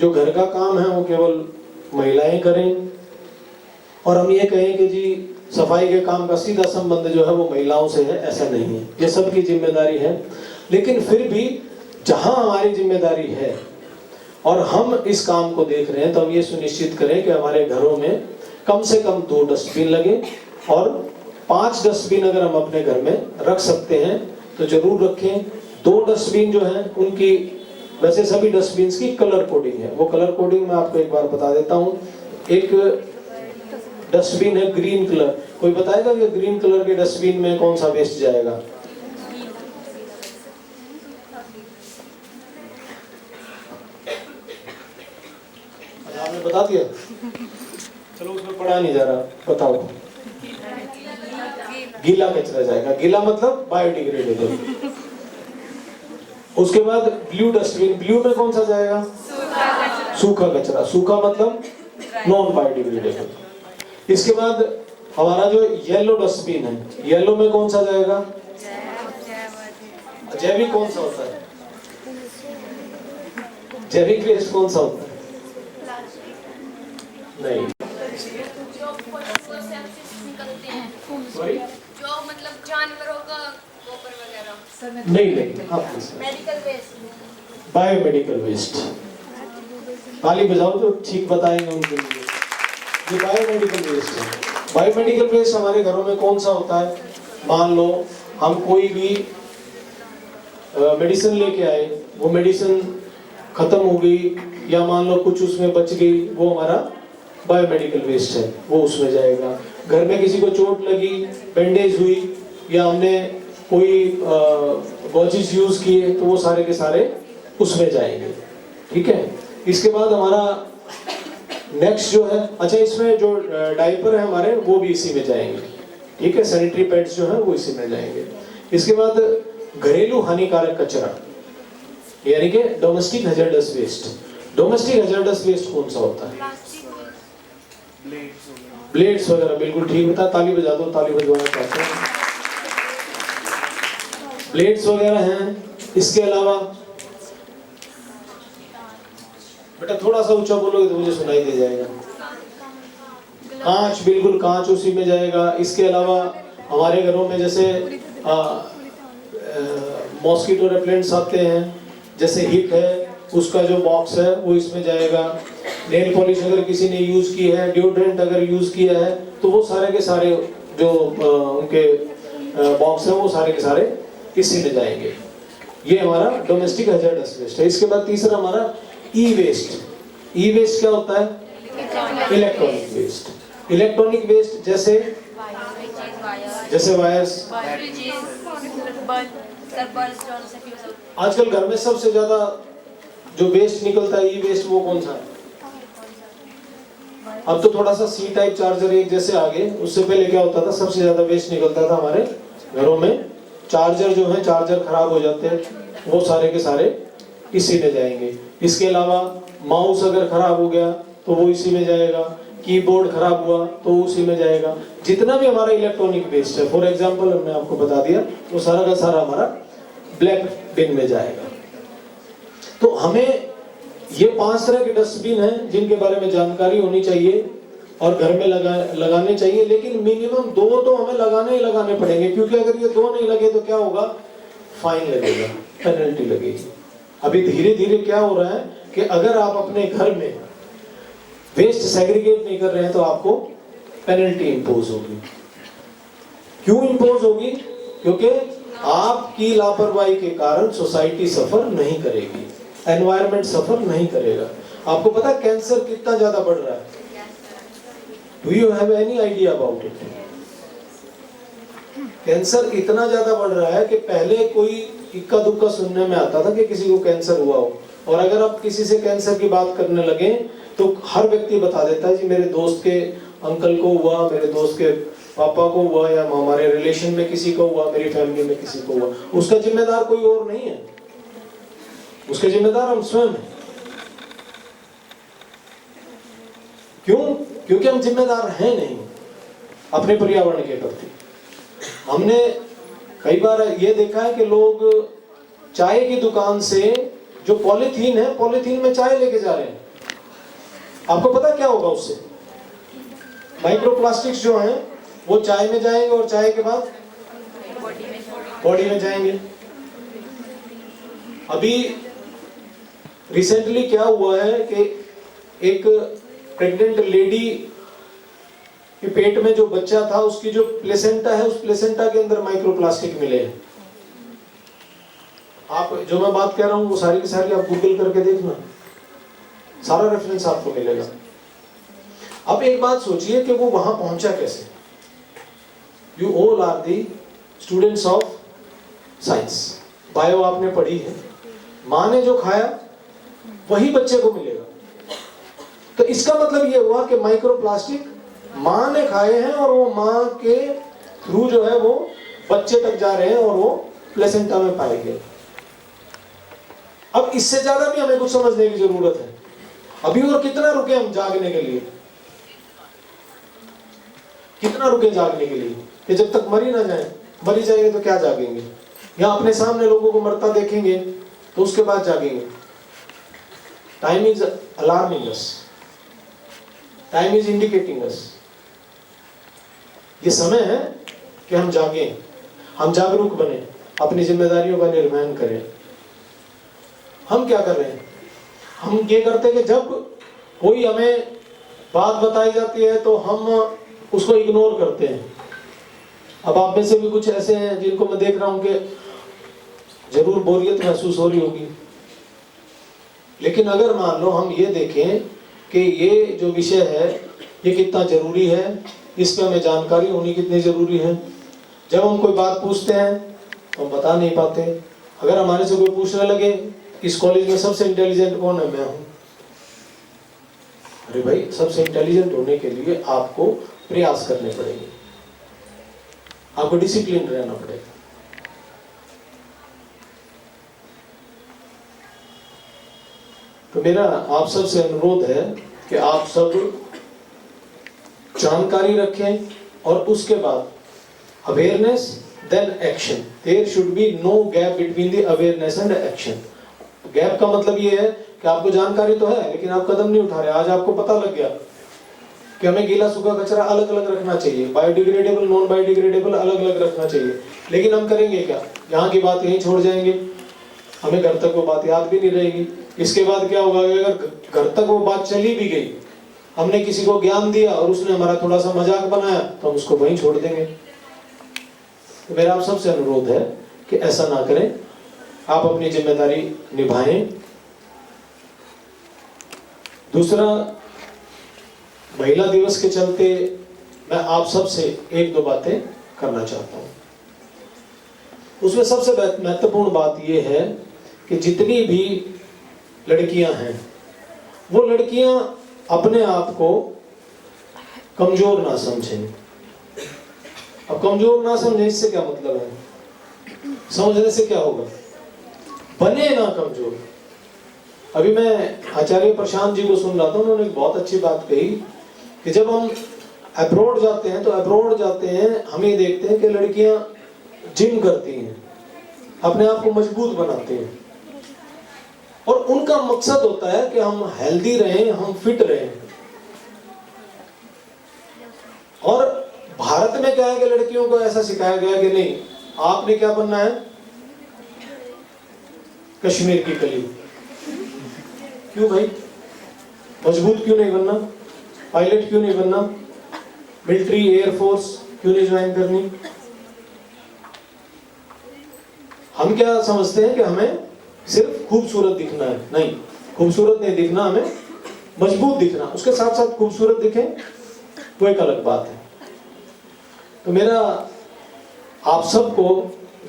जो घर का काम है वो केवल महिलाएं करें और हम ये कहें कि जी सफाई के काम का सीधा संबंध जो है वो महिलाओं से है, ऐसा नहीं है। ये सबकी जिम्मेदारी है। लेकिन फिर भी जहां हमारी जिम्मेदारी है और हम इस काम को देख रहे हैं तो हम ये सुनिश्चित करें कि हमारे घरों में कम से कम 2 डस्टबिन लगे और 5 डस्टबिन अगर हम अपने घर में रख सकते हैं तो जरूर रखें। 2 डस्टबिन जो हैं उनकी, वैसे सभी डस्टबिन की कलर कोडिंग है, वो कलर कोडिंग मैं आपको एक बार बता देता हूँ। एक डस्टबिन है ग्रीन कलर। कोई बताएगा कि ग्रीन कलर के डस्टबिन में कौन सा वेस्ट जाएगा? आपने बता दिया? चलो उसमें पढ़ा नहीं जा रहा, बताओ। गीला कचरा जाएगा। गीला मतलब बायोडिग्रेडेबल। उसके बाद ब्लू डस्टबिन, ब्लू में कौन सा जाएगा? सूखा कचरा। सूखा मतलब नॉन बायोडिग्रेडेबल। इसके बाद हमारा जो येलो डस्टबिन है, येलो में कौन सा जाएगा? जैविक कौन सा होता है? जैविक वेस्ट कौन सा होता है? नहीं, जो निकलते हैं, सॉरी, जो मतलब जानवरों का नहीं लेंगे आप please। Medical waste. Biomedical waste, ताली बजाओ जो ठीक बताएंगे उनके लिए। ये बायोमेडिकल वेस्ट है। बायोमेडिकल वेस्ट हमारे घरों में कौन सा होता है? मान लो हम कोई भी मेडिसिन लेके आए, वो मेडिसिन खत्म हो गई या मान लो कुछ उसमें बच गई, वो हमारा बायोमेडिकल वेस्ट है, वो उसमें जाएगा। घर में किसी को चोट लगी, बैंडेज हुई या हमने कोई गॉजेस यूज किए तो वो सारे के सारे उसमें जाएंगे। ठीक है, इसके बाद हमारा नेक्स्ट जो है, अच्छा इसमें जो डायपर है हमारे वो भी इसी में जाएंगे। ठीक है, सैनिटरी पैड्स जो है वो इसी में जाएंगे। इसके बाद घरेलू हानिकारक कचरा यानी कि domestic hazardous waste. Domestic hazardous waste कौन सा होता है? ब्लेड्स वगैरह, बिल्कुल ठीक बता, ताली बजा दो, ताली बजवाना चाहते हैं। ब्लेड्स वगैरह हैं। इसके अलावा बेटा थोड़ा सा ऊंचा बोलोगे तो मुझे सुनाई दे जाएगा। कांच, बिल्कुल कांच उसी में जाएगा। इसके अलावा हमारे घरों में जैसे मॉस्किटो रेपेलेंट्स आते हैं, जैसे हिट है उसका जो बॉक्स है वो इसमें जाएगा। नेल पॉलिश अगर किसी ने यूज की है, डिओड्रेंट अगर यूज किया है तो वो सारे के सारे जो उनके बॉक्स है वो सारे के सारे इसी में जाएंगे। ये हमारा डोमेस्टिक हैजर्डस वेस्ट है। इसके बाद तीसरा हमारा ई वेस्ट। ई वेस्ट क्या होता है? Electronic waste. इलेक्ट्रॉनिक वेस्ट जैसे वायर्स। आजकल घर में सबसे ज्यादा जो वेस्ट निकलता है ई वेस्ट, वो कौन सा है? अब तो थोड़ा सा सी टाइप चार्जर एक जैसे आ गए, उससे पहले क्या होता था? सबसे ज्यादा वेस्ट निकलता था हमारे घरों में चार्जर जो है, चार्जर खराब हो जाते हैं, वो सारे के सारे इसी में जाएंगे। इसके अलावा माउस अगर खराब हो गया तो वो इसी में जाएगा। कीबोर्ड खराब हुआ तो उसी में जाएगा। जितना भी हमारा इलेक्ट्रॉनिक वेस्ट है, फॉर एग्जांपल हमने आपको बता दिया, वो सारा का सारा हमारा ब्लैक बिन में जाएगा। तो हमें ये 5 तरह के डस्टबिन हैं जिनके बारे में जानकारी होनी चाहिए और घर में लगाने चाहिए, लेकिन मिनिमम 2 तो हमें लगाने ही लगाने पड़ेंगे, क्योंकि अगर ये 2 नहीं लगे तो क्या होगा? फाइन लगेगा, पेनल्टी लगेगी। अभी धीरे धीरे क्या हो रहा है कि अगर आप अपने घर में वेस्ट सेग्रीगेट नहीं कर रहे हैं तो आपको पेनल्टी इंपोज होगी। क्यों इंपोज होगी? क्योंकि आपकी लापरवाही के कारण सोसाइटी सफर नहीं करेगी, एनवायरनमेंट सफर नहीं करेगा। आपको पता है कैंसर कितना ज्यादा बढ़ रहा है? Do you have any idea about it? Cancer इतना ज्यादा बढ़ रहा है कि पहले कोई इक्का दुक्का सुनने में आता था कि किसी को कैंसर हुआ हो, और अगर आप किसी से कैंसर की बात करने लगे तो हर व्यक्ति बता देता है जी मेरे दोस्त के अंकल को हुआ, मेरे दोस्त के पापा को हुआ, या हमारे रिलेशन में किसी को हुआ, मेरी फैमिली में किसी को हुआ। उसका जिम्मेदार कोई और नहीं है, उसके जिम्मेदार हम स्वयं हैं। क्यों? क्योंकि हम जिम्मेदार हैं नहीं अपने पर्यावरण के प्रति। हमने कई बार ये देखा है कि लोग चाय की दुकान से जो पॉलीथीन है, पॉलीथीन में चाय लेके जा रहे हैं। आपको पता क्या होगा उससे? माइक्रोप्लास्टिक्स जो हैं वो चाय में जाएंगे और चाय के बाद बॉडी में जाएंगे। अभी रिसेंटली क्या हुआ है कि एक प्रेग्नेंट लेडी के पेट में जो बच्चा था उसकी जो प्लेसेंटा है, उस प्लेसेंटा के अंदर माइक्रोप्लास्टिक मिले हैं। आप जो मैं बात कह रहा हूं वो सारी की सारी आप गूगल करके देखना, सारा रेफरेंस आपको मिलेगा। अब एक बात सोचिए कि वो वहां पहुंचा कैसे? You all are the students of science, bio आपने पढ़ी है। माँ ने जो खाया वही बच्चे को मिलेगा। तो इसका मतलब ये हुआ कि माइक्रोप्लास्टिक माँ ने खाए हैं और वो माँ के थ्रू जो है वो बच्चे तक जा रहे हैं और वो प्लेसेंटा में पाए गए। अब इससे ज्यादा भी हमें कुछ समझने की जरूरत है। अभी और कितना रुके हम जागने के लिए? कितना रुके जागने के लिए कि जब तक मर ही ना जाए? मर ही जाएंगे तो क्या जागेंगे? या अपने सामने लोगों को मरता देखेंगे तो उसके बाद जागेंगे? Time is alarming us, time is indicating us. ये समय है कि हम जागें, हम जागरूक बने। अपनी जिम्मेदारियों का निर्वहन करें। हम क्या कर रहे हैं? हम ये करते हैं कि जब कोई हमें बात बताई जाती है तो हम उसको इग्नोर करते हैं। अब आप में से भी कुछ ऐसे हैं जिनको मैं देख रहा हूं कि जरूर बोरियत महसूस हो रही होगी, लेकिन अगर मान लो हम ये देखें कि ये जो विषय है ये कितना जरूरी है, इस पे हमें जानकारी होनी कितनी जरूरी है। जब हम कोई बात पूछते हैं तो हम बता नहीं पाते। अगर हमारे से कोई पूछने लगे इस कॉलेज में सबसे इंटेलिजेंट कौन है, मैं हूं। अरे भाई, सबसे इंटेलिजेंट होने के लिए आपको प्रयास करने पड़ेंगे, आपको डिसिप्लिन रहना पड़ेगा। तो मेरा आप सब से अनुरोध है कि आप सब जानकारी रखें और उसके बाद awareness then action. There should be no gap between the awareness and action. Gap का मतलब ये है कि आपको जानकारी तो है लेकिन आप कदम नहीं उठा रहे। आज आपको पता लग गया कि हमें गीला सूखा कचरा अलग अलग रखना चाहिए, बायोडिग्रेडेबल नॉन बायोडिग्रेडेबल अलग अलग रखना चाहिए, लेकिन हम करेंगे क्या? यहाँ की बात यहीं छोड़ जाएंगे, हमें घर तक वो बात याद भी नहीं रहेगी। इसके बाद क्या होगा? अगर घर तक वो बात चली भी गई, हमने किसी को ज्ञान दिया और उसने हमारा थोड़ा सा मजाक बनाया तो हम उसको वहीं छोड़ देंगे। तो मेरा आप सबसे अनुरोध है कि ऐसा ना करें, आप अपनी जिम्मेदारी निभाएं। दूसरा, महिला दिवस के चलते मैं आप सबसे एक दो बातें करना चाहता हूं। उसमें सबसे महत्वपूर्ण बात यह है कि जितनी भी लड़कियां हैं वो लड़कियां अपने आप को कमजोर ना समझें। अब कमजोर ना समझें इससे क्या मतलब है? समझने से क्या होगा? बने ना कमजोर। अभी मैं आचार्य प्रशांत जी को सुन रहा था, उन्होंने एक बहुत अच्छी बात कही कि जब हम अब्रॉड जाते हैं तो अब्रॉड जाते हैं हम ये देखते हैं कि लड़कियां जिम करती हैं, अपने आप को मजबूत बनाते हैं और उनका मकसद होता है कि हम हेल्दी रहें, हम फिट रहें। और भारत में क्या है कि लड़कियों को ऐसा सिखाया गया कि नहीं, आपने क्या बनना है? कश्मीर की कली। क्यों भाई? मजबूत क्यों नहीं बनना? पायलट क्यों नहीं बनना? मिलिट्री एयरफोर्स क्यों नहीं ज्वाइन करनी? हम क्या समझते हैं कि हमें सिर्फ खूबसूरत दिखना है। नहीं, खूबसूरत नहीं दिखना, हमें मजबूत दिखना। उसके साथ साथ खूबसूरत दिखे वो एक अलग बात है। तो मेरा आप सबको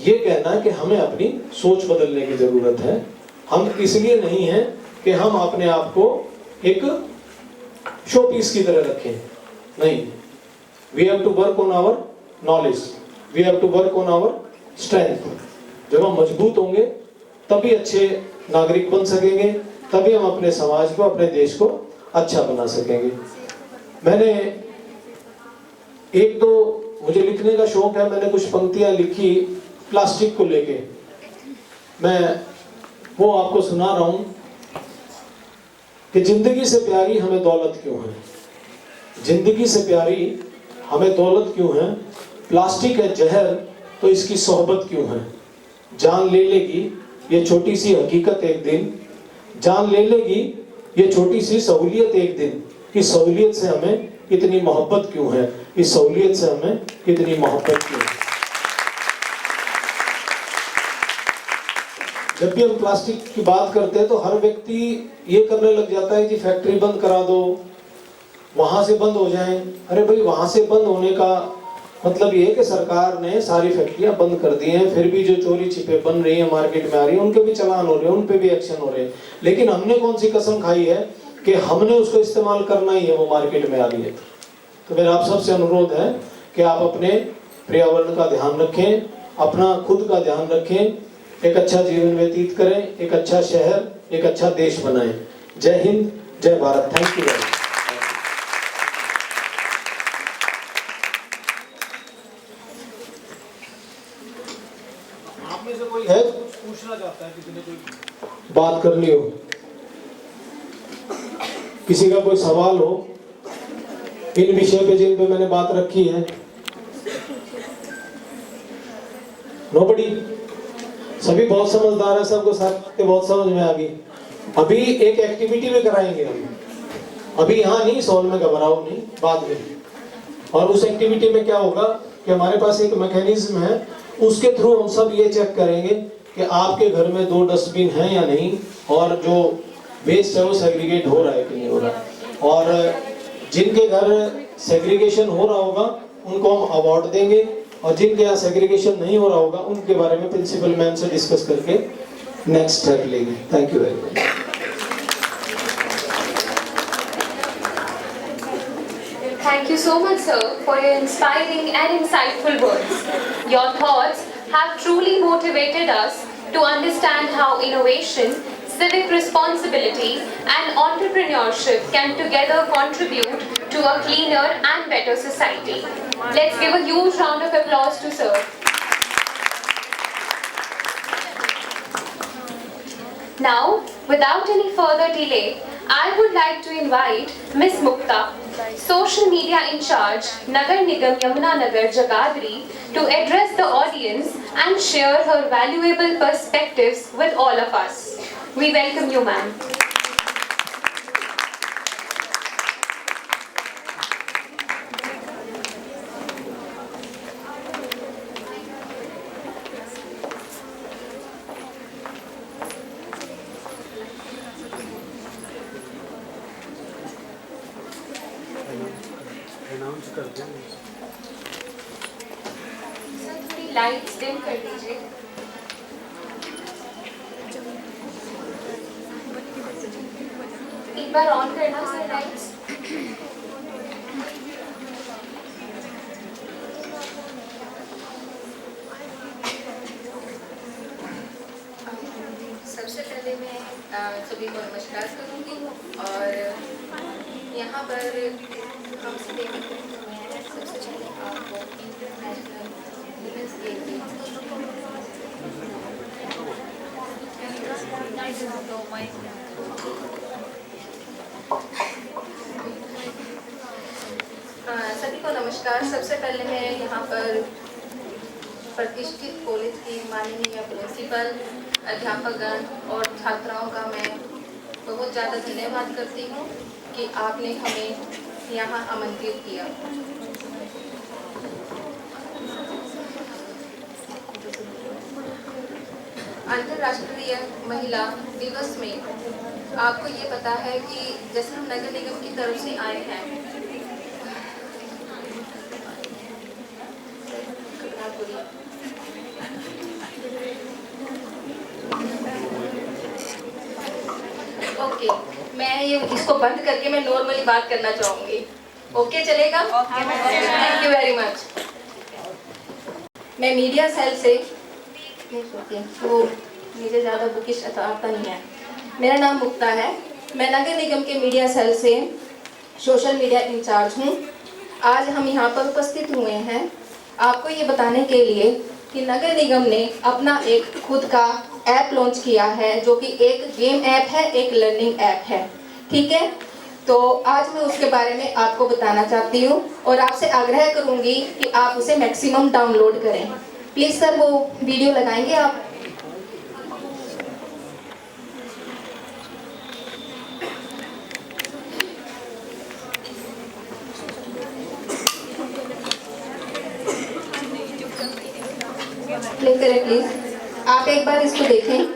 ये कहना है कि हमें अपनी सोच बदलने की जरूरत है। हम इसलिए नहीं है कि हम अपने आप को एक शो पीस की तरह रखें, नहीं। We have to work on our knowledge, we have to work on our strength. जब हम मजबूत होंगे तभी अच्छे नागरिक बन सकेंगे, तभी हम अपने समाज को, अपने देश को अच्छा बना सकेंगे। मैंने एक दो, मुझे लिखने का शौक है, मैंने कुछ पंक्तियां लिखी प्लास्टिक को लेके, मैं वो आपको सुना रहा हूं कि जिंदगी से प्यारी हमें दौलत क्यों है, जिंदगी से प्यारी हमें दौलत क्यों है, प्लास्टिक है जहर तो इसकी सोहबत क्यों है, जान ले लेगी ये छोटी सी हकीकत एक दिन, जान ले लेगी ये छोटी सी सहूलियत एक दिन, इस सहूलियत से हमें इतनी मोहब्बत क्यों है, इस सहूलियत से हमें इतनी मोहब्बत क्यों है। जब भी हम प्लास्टिक की बात करते हैं तो हर व्यक्ति ये करने लग जाता है कि फैक्ट्री बंद करा दो, वहां से बंद हो जाएं। अरे भाई, वहां से बंद होने का मतलब ये है कि सरकार ने सारी फैक्ट्रियां बंद कर दी हैं, फिर भी जो चोरी छिपे बन रही हैं, मार्केट में आ रही है, उनके भी चालान हो रहे हैं, उन पे भी एक्शन हो रहे हैं। लेकिन हमने कौन सी कसम खाई है कि हमने उसको इस्तेमाल करना ही है, वो मार्केट में आ रही है। तो मेरा आप सबसे अनुरोध है कि आप अपने पर्यावरण का ध्यान रखें, अपना खुद का ध्यान रखें, एक अच्छा जीवन व्यतीत करें, एक अच्छा शहर, एक अच्छा देश बनाएं। जय हिंद, जय Bharat. Thank you very much. आप में से कोई है पूछना चाहता है, किसी ने कोई बात करनी हो, किसी का कोई सवाल हो इन विषय पे जिन पे मैंने बात रखी है? नोबडी? सभी बहुत समझदार है, सबको बातें बहुत समझ में आ गई। अभी एक एक्टिविटी में कराएंगे हम, अभी यहाँ नहीं, सॉल में घबराओ नहीं, बाद में। और उस एक्टिविटी में क्या होगा कि हमारे पास एक मैकेनिज्म है, उसके थ्रू हम सब ये चेक करेंगे कि आपके घर में 2 डस्टबिन हैं या नहीं, और जो वेस्ट है वो सेग्रीगेट हो रहा है कि नहीं हो रहा। और जिनके घर सेग्रीगेशन हो रहा होगा उनको हम अवार्ड देंगे, और जिनके यहाँ सेग्रीगेशन नहीं हो रहा होगा उनके बारे में प्रिंसिपल मैम से डिस्कस करके नेक्स्ट स्टेप लेंगे। Thank you very much. Thank you so much, sir, for your inspiring and insightful words. Your thoughts have truly motivated us to understand how innovation, civic responsibility, and entrepreneurship can together contribute to a cleaner and better society. Let's give a huge round of applause to sir. Now, without any further delay, I would like to invite Ms. Mukta, Social Media in Charge, Nagar Nigam Yamunanagar Jagadri, to address the audience and share her valuable perspectives with all of us. We welcome you, ma'am. Sir थोड़ी lights dim कर दीजिए। एक बार on करना sir lights. सबसे पहले मैं सभी को नमस्कार करूँगी, और यहाँ पर हम सभी सबसे पहले आपको इंटरनेशनल वुमेंस डे की सभी को नमस्कार। सबसे पहले मैं यहाँ पर प्रतिष्ठित कॉलेज की माननीय प्रिंसिपल, अध्यापकगण और छात्राओं का मैं बहुत ज़्यादा धन्यवाद करती हूँ कि आपने हमें यहाँ आमंत्रित किया। अंतर्राष्ट्रीय महिला दिवस में आपको ये पता है कि जैसे हम नगर निगम की तरफ से आए हैं, ओके, मैं ये इसको बंद करके मैं नॉर्मली बात करना चाहूँगी। ओके चलेगा? Thank you very much. मैं मीडिया सेल से वो मुझे ज़्यादा बुकिश आता नहीं है। मेरा नाम मुक्ता है। मैं नगर निगम के मीडिया सेल से सोशल मीडिया इंचार्ज हूँ। आज हम यहाँ पर उपस्थित हुए हैं आपको ये बताने के लिए कि नगर निगम ने अपना एक खुद का ऐप लॉन्च किया है, जो कि एक गेम ऐप है, एक लर्निंग ऐप है। ठीक है, तो आज मैं उसके बारे में आपको बताना चाहती हूँ और आपसे आग्रह करूँगी कि आप उसे मैक्सिमम डाउनलोड करें। प्लीज़ सर, वो वीडियो लगाएंगे आप? प्ले करें प्लीज। आप एक बार इसको देखें।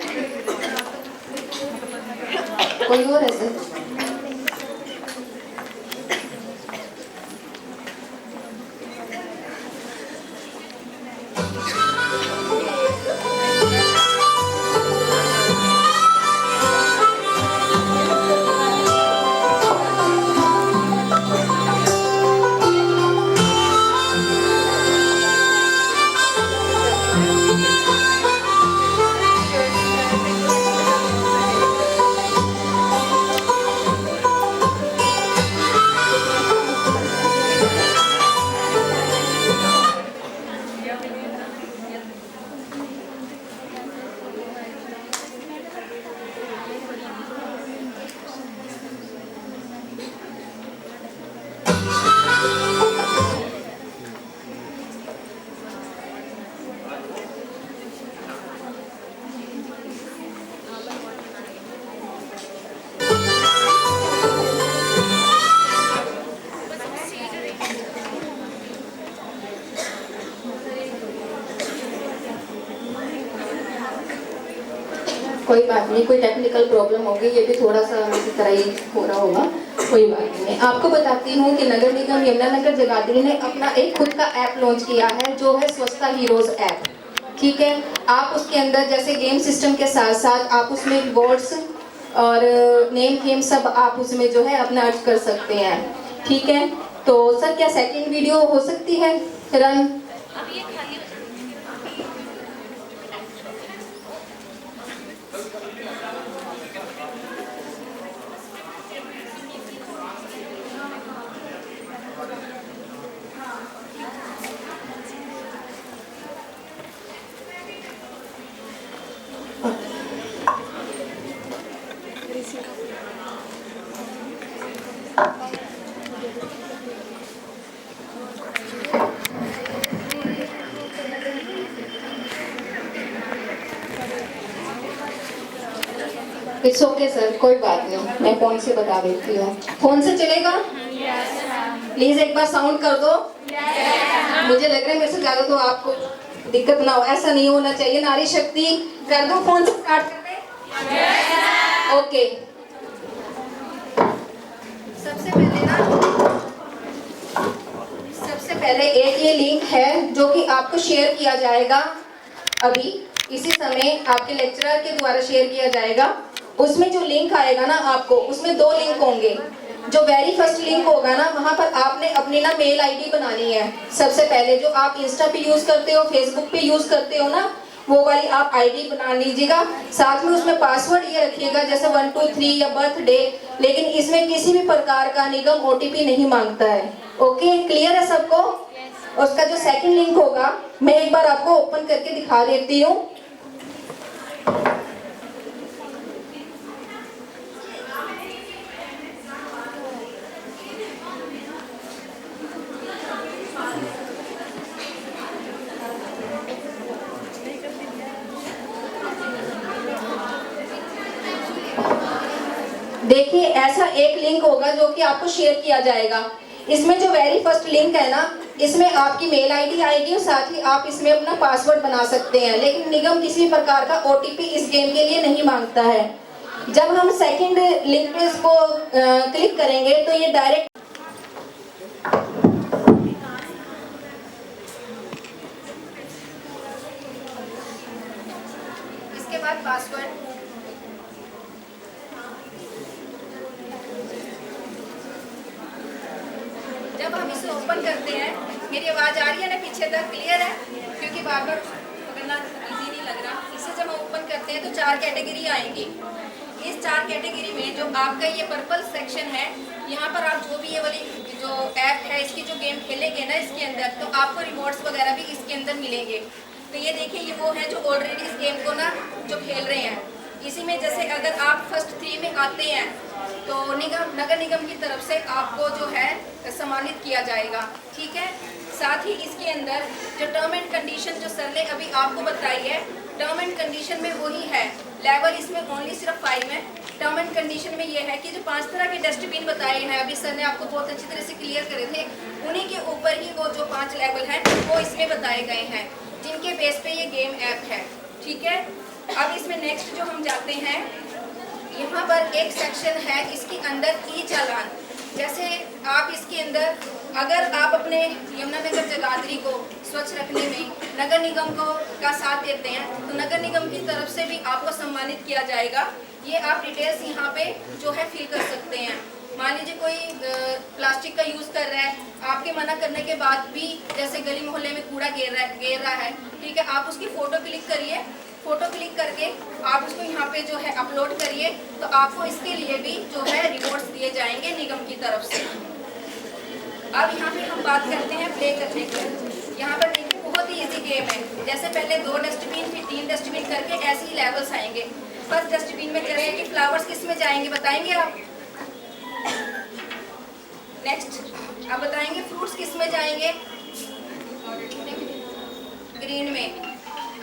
कोई और है सर? कोई बात नहीं, कोई टेक्निकल प्रॉब्लम होगी, ये भी थोड़ा सा इसी तरह ही हो रहा होगा, कोई बात नहीं। आपको बताती हूँ कि नगर निगम यमुनानगर जगाधरी ने अपना एक खुद का ऐप लॉन्च किया है जो है स्वच्छता हीरोज ऐप। ठीक है, आप उसके अंदर जैसे गेम सिस्टम के साथ साथ आप उसमें रिवॉर्ड्स और नेम फेम सब आप उसमें जो है अपना अर्ज कर सकते हैं। ठीक है, तो सर क्या सेकंड वीडियो हो सकती है रन? इट्स ओके सर, कोई बात नहीं, मैं फोन से बता देती हूँ। फोन से चलेगा? प्लीज एक बार साउंड कर दो। मुझे लग रहा है मेरे से ज्यादा तो आपको दिक्कत ना हो, ऐसा नहीं होना चाहिए। नारी शक्ति कर दो, फोन से स्टार्ट कर दे। ओके, सबसे पहले एक ये लिंक है जो कि आपको शेयर किया जाएगा, अभी इसी समय आपके लेक्चरर के द्वारा शेयर किया जाएगा। उसमें जो लिंक आएगा ना आपको, उसमें 2 लिंक होंगे। जो वेरी फर्स्ट लिंक होगा ना, वहाँ पर आपने अपनी ना मेल आईडी बनानी है। सबसे पहले जो आप इंस्टा पे यूज करते हो, फेसबुक पे यूज करते हो ना, वो वाली आप आईडी बना लीजिएगा। साथ में उसमें पासवर्ड ये रखिएगा जैसे 1 2 3 या बर्थडे, लेकिन इसमें किसी भी प्रकार का निगम ओटीपी नहीं मांगता है। ओके, क्लियर है सबको? उसका जो सेकंड लिंक होगा मैं एक बार आपको ओपन करके दिखा देती हूँ। देखिए, ऐसा एक लिंक होगा जो कि आपको शेयर किया जाएगा। इसमें जो वेरी फर्स्ट लिंक है ना, इसमें आपकी मेल आईडी आएगी और साथ ही आप इसमें अपना पासवर्ड बना सकते हैं, लेकिन निगम किसी प्रकार का ओटीपी इस गेम के लिए नहीं मांगता है। जब हम सेकंड लिंक पे इसको क्लिक करेंगे तो ये डायरेक्ट इसके बाद पासवर्ड, जब हम इसे ओपन करते हैं, मेरी आवाज आ रही है ना पीछे तक? क्लियर है? क्योंकि बार बार पकड़ना इजी नहीं लग रहा। इसे जब हम ओपन करते हैं तो 4 कैटेगरी आएंगी। इस 4 कैटेगरी में जो आपका ये पर्पल सेक्शन है, यहाँ पर आप जो भी ये वाली जो ऐप है इसकी जो गेम खेलेंगे ना इसके अंदर, तो आपको रिवॉर्ड्स वगैरह भी इसके अंदर मिलेंगे। तो ये देखिए, ये वो है जो ऑलरेडी इस गेम को ना जो खेल रहे हैं। इसी में जैसे अगर आप फर्स्ट 3 में आते हैं तो नगर निगम की तरफ से आपको जो है सम्मानित किया जाएगा। ठीक है, साथ ही इसके अंदर जो टर्म एंड कंडीशन जो सर ने अभी आपको बताई है, टर्म एंड कंडीशन में वही है। लेवल इसमें ओनली सिर्फ 5 है। टर्म एंड कंडीशन में ये है कि जो 5 तरह के डस्टबिन बताए हैं, अभी सर ने आपको बहुत अच्छी तरह से क्लियर करे थे, उन्हीं के ऊपर ही वो जो 5 लेवल हैं वो इसमें बताए गए हैं, जिनके बेस पे ये गेम ऐप है। ठीक है, अब इसमें नेक्स्ट जो हम जाते हैं, यहाँ पर एक सेक्शन है इसके अंदर ई चालान। जैसे आप इसके अंदर अगर आप अपने यमुनानगर जगाधरी को स्वच्छ रखने में नगर निगम का साथ देते हैं तो नगर निगम की तरफ से भी आपको सम्मानित किया जाएगा। ये आप डिटेल्स यहाँ पे जो है फिल कर सकते हैं। मान लीजिए कोई प्लास्टिक का यूज़ कर रहा है, आपके मना करने के बाद भी जैसे गली मोहल्ले में कूड़ा घेर रहा है, ठीक है, आप उसकी फ़ोटो क्लिक करिए। फ़ोटो क्लिक करके आप उसको यहाँ पे जो है अपलोड करिए, तो आपको इसके लिए भी जो है रिवॉर्ड्स दिए जाएंगे निगम की तरफ से। अब यहाँ पे हम बात करते हैं प्ले करने की। यहाँ पर देखिए बहुत ही इजी गेम है। जैसे पहले 2 डस्टबिन फिर 3 डस्टबिन करके ऐसे ही लेवल्स आएंगे। फर्स्ट डस्टबिन में जैसे कि फ्लावर्स किस में जाएंगे बताएंगे आप? नेक्स्ट आप बताएंगे फ्रूट्स किस में जाएंगे? ग्रीन में।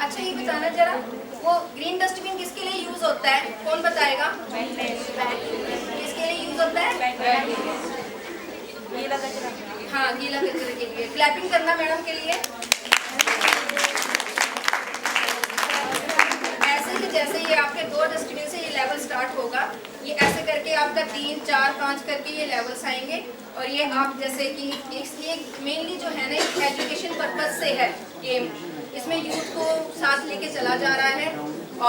अच्छा ये बताना जरा, वो ग्रीन डस्टबिन किसके लिए यूज होता है, कौन बताएगा? किसके लिए यूज होता है? गीला कचरा। हाँ, गीला कचरे के लिए। क्लैपिंग करना मैडम के लिए। ऐसे ही जैसे जैसे ये आपके 2 डस्टबिन से ये लेवल स्टार्ट होगा, ये ऐसे करके आपका 3, 4, 5 करके ये लेवल्स आएंगे। और ये आप जैसे कि ये मेनली जो है ना एजुकेशन पर्पज से है, ये इसमें यूथ को साथ लेके चला जा रहा है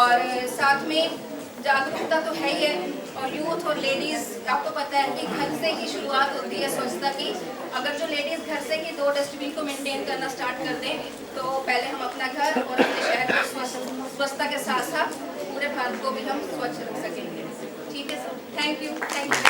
और साथ में जागरूकता तो है ही है। और यूथ और लेडीज़, आपको पता है कि घर से ही शुरुआत होती है स्वच्छता की। अगर जो लेडीज़ घर से ही 2 डस्टबिन को मेंटेन करना स्टार्ट कर दें तो पहले हम अपना घर और अपने शहर को स्वच्छता के साथ साथ पूरे भारत को भी हम स्वच्छ रख सकेंगे। ठीक है sir, thank you, thank you.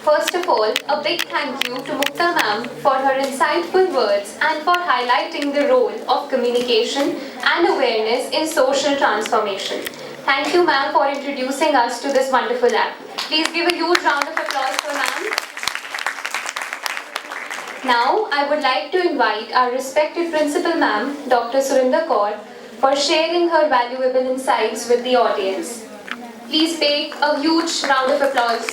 First of all, a big thank you to Mukta ma'am for her insightful words and for highlighting the role of communication and awareness in social transformation. Thank you ma'am for introducing us to this wonderful app. Please give a huge round of applause for ma'am. Now, I would like to invite our respected principal ma'am, Dr. Surinder Kaur, for sharing her valuable insights with the audience. Please pay a huge round of applause.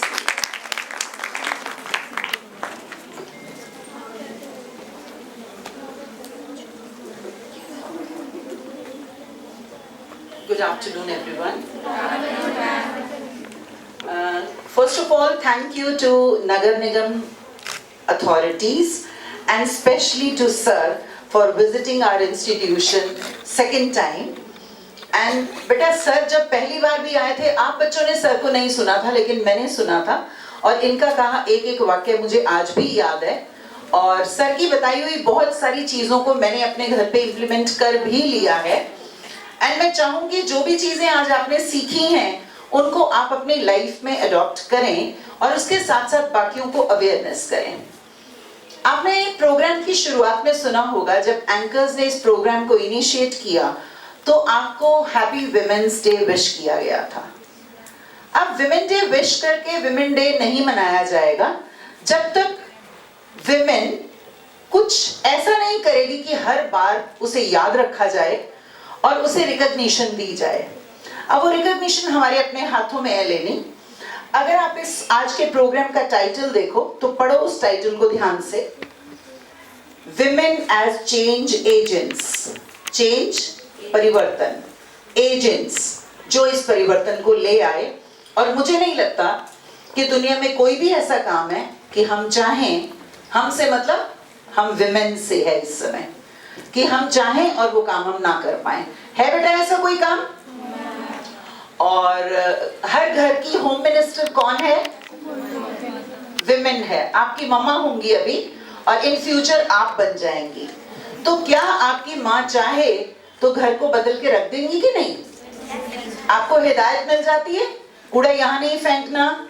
Good afternoon, everyone. First of all, thank you to Nagar Nigam authorities and especially to Sir for visiting our institution second time. And बेटा sir जब पहली बार भी आए थे, आप बच्चों ने sir को नहीं सुना था, लेकिन मैंने सुना था और इनका कहा एक एक वाक्य मुझे आज भी याद है और सर की बताई हुई बहुत सारी चीज़ों को मैंने अपने घर पे इम्प्लीमेंट कर भी लिया है। एंड मैं चाहूँगी जो भी चीज़ें आज आपने सीखी हैं उनको आप अपनी लाइफ में अडॉप्ट करें और उसके साथ साथ बाकियों को अवेयरनेस करें। आपने प्रोग्राम की शुरुआत में सुना होगा जब एंकर्स ने इस प्रोग्राम को इनिशिएट किया तो आपको हैप्पी विमेंस डे विश किया गया था। अब विमेन डे विश करके विमेन डे नहीं मनाया जाएगा जब तक विमेन कुछ ऐसा नहीं करेगी कि हर बार उसे याद रखा जाए और उसे रिकॉग्निशन दी जाए। अब वो रिकॉग्निशन हमारे अपने हाथों में है लेनी। अगर आप इस आज के प्रोग्राम का टाइटल देखो तो पढ़ो उस टाइटल को ध्यान से, women as change agents. Change परिवर्तन, एजेंट्स जो इस परिवर्तन को ले आए। और मुझे नहीं लगता कि दुनिया में कोई भी ऐसा काम है कि हम चाहें, हमसे मतलब हम विमेन से है इस समय, कि हम चाहें और वो काम हम ना कर पाए। है बेटा ऐसा कोई काम? और हर घर की होम मिनिस्टर कौन है? विमेन है। आपकी मम्मा होंगी अभी और इन फ्यूचर आप बन जाएंगी। तो क्या आपकी माँ चाहे तो घर को बदल के रख देंगी कि नहीं? आपको हिदायत मिल जाती है, कूड़ा यहाँ नहीं फेंकना,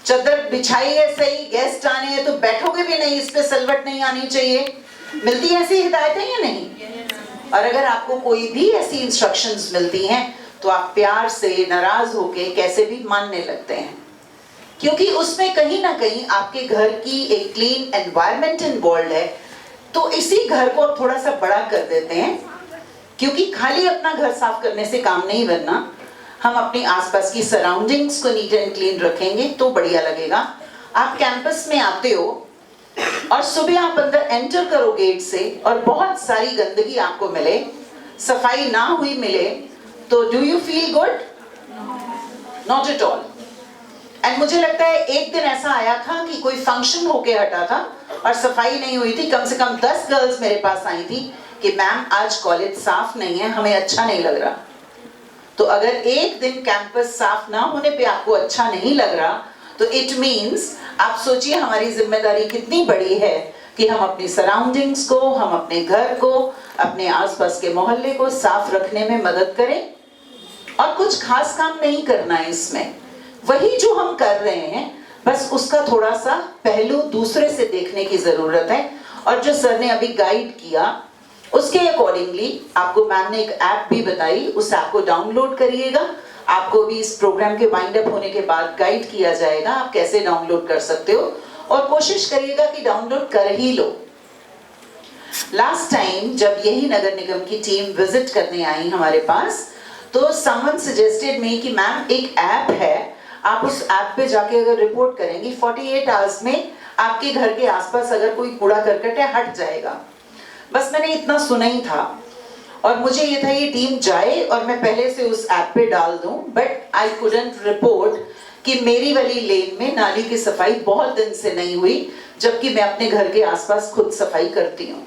चादर बिछाई है सही, गेस्ट आने हैं तो बैठोगे भी नहीं, इस पे सलवट नहीं आनी चाहिए। मिलती है ऐसी हिदायतें या नहीं? और अगर आपको कोई भी ऐसी इंस्ट्रक्शंस मिलती हैं तो आप प्यार से नाराज होके कैसे भी मानने लगते हैं, क्योंकि उसमें कहीं ना कहीं आपके घर की एक क्लीन एनवायरनमेंट इन्वॉल्व है। तो इसी घर को आप थोड़ा सा बड़ा कर देते हैं, क्योंकि खाली अपना घर साफ करने से काम नहीं बनना। हम अपनी आसपास की सराउंडिंग्स को नीट एंड क्लीन रखेंगे तो बढ़िया लगेगा। आप कैंपस में आते हो और सुबह आप अंदर एंटर करो गेट से और बहुत सारी गंदगी आपको मिले, सफाई ना हुई मिले, तो do you feel good? Not at all. And मुझे लगता है एक दिन ऐसा आया था कि कोई फंक्शन होके हटा था और सफाई नहीं हुई थी। कम से कम 10 गर्ल्स मेरे पास आई थी कि मैम आज कॉलेज साफ नहीं है, हमें अच्छा नहीं लग रहा। तो अगर एक दिन कैंपस साफ ना होने पे आपको अच्छा नहीं लग रहा तो इट मीन्स आप सोचिए हमारी जिम्मेदारी कितनी बड़ी है कि हम अपनी सराउंडिंग्स को, हम अपने घर को, अपने आसपास के मोहल्ले को साफ रखने में मदद करें। और कुछ खास काम नहीं करना है इसमें, वही जो हम कर रहे हैं बस उसका थोड़ा सा पहलू दूसरे से देखने की जरूरत है। और जो सर ने अभी गाइड किया उसके अकॉर्डिंगली आपको मैम ने एक ऐप भी बताई, उस ऐप को डाउनलोड करिएगा। आपको भी इस प्रोग्राम के वाइंड अप होने के बाद गाइड किया जाएगा आप कैसे डाउनलोड कर सकते हो, और कोशिश करिएगा कि डाउनलोड कर ही लो। लास्ट टाइम जब यही नगर निगम की टीम विजिट करने आई हमारे पास तो समवन सजेस्टेड मी कि मैम एक ऐप है, आप उस ऐप पे जाके अगर रिपोर्ट करेंगी 48 आवर्स में आपके घर के आसपास अगर कोई कूड़ा करकट है हट जाएगा। बस मैंने इतना सुना ही था और मुझे ये था ये टीम जाए और मैं पहले से उस ऐप पे डाल दूं, बट आई कुडंट रिपोर्ट कि मेरी वाली लेन में नाली की सफाई बहुत दिन से नहीं हुई, जबकि मैं अपने घर के आसपास खुद सफाई करती हूँ।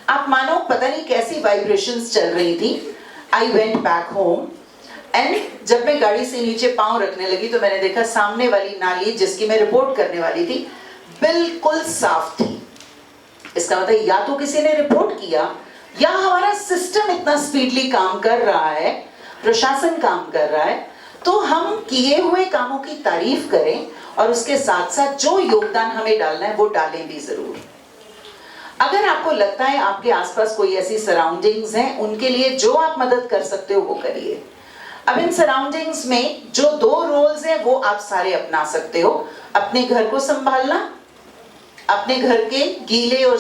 आप मानो पता नहीं कैसी वाइब्रेशंस चल रही थी। I went back home and जब मैं गाड़ी से नीचे पांव रखने लगी तो मैंने देखा सामने वाली नाली जिसकी मैं रिपोर्ट करने वाली थी बिल्कुल साफ थी। इसका मतलब या तो किसी ने रिपोर्ट किया या हमारा सिस्टम इतना स्पीडली काम कर रहा है, प्रशासन काम कर रहा है। तो हम किए हुए कामों की तारीफ करें और उसके साथ साथ जो योगदान हमें डालना है वो डालें भी जरूर। अगर आपको लगता है आपके आसपास कोई ऐसी सराउंडिंग्स हैं, उनके लिए जो आप मदद कर सकते हो वो करिए। अब इन सराउंडिंग्स में जो 2 रोल्स हैं वो आप सारे अपना सकते हो। अपने घर को संभालना, अपने घर के गीले और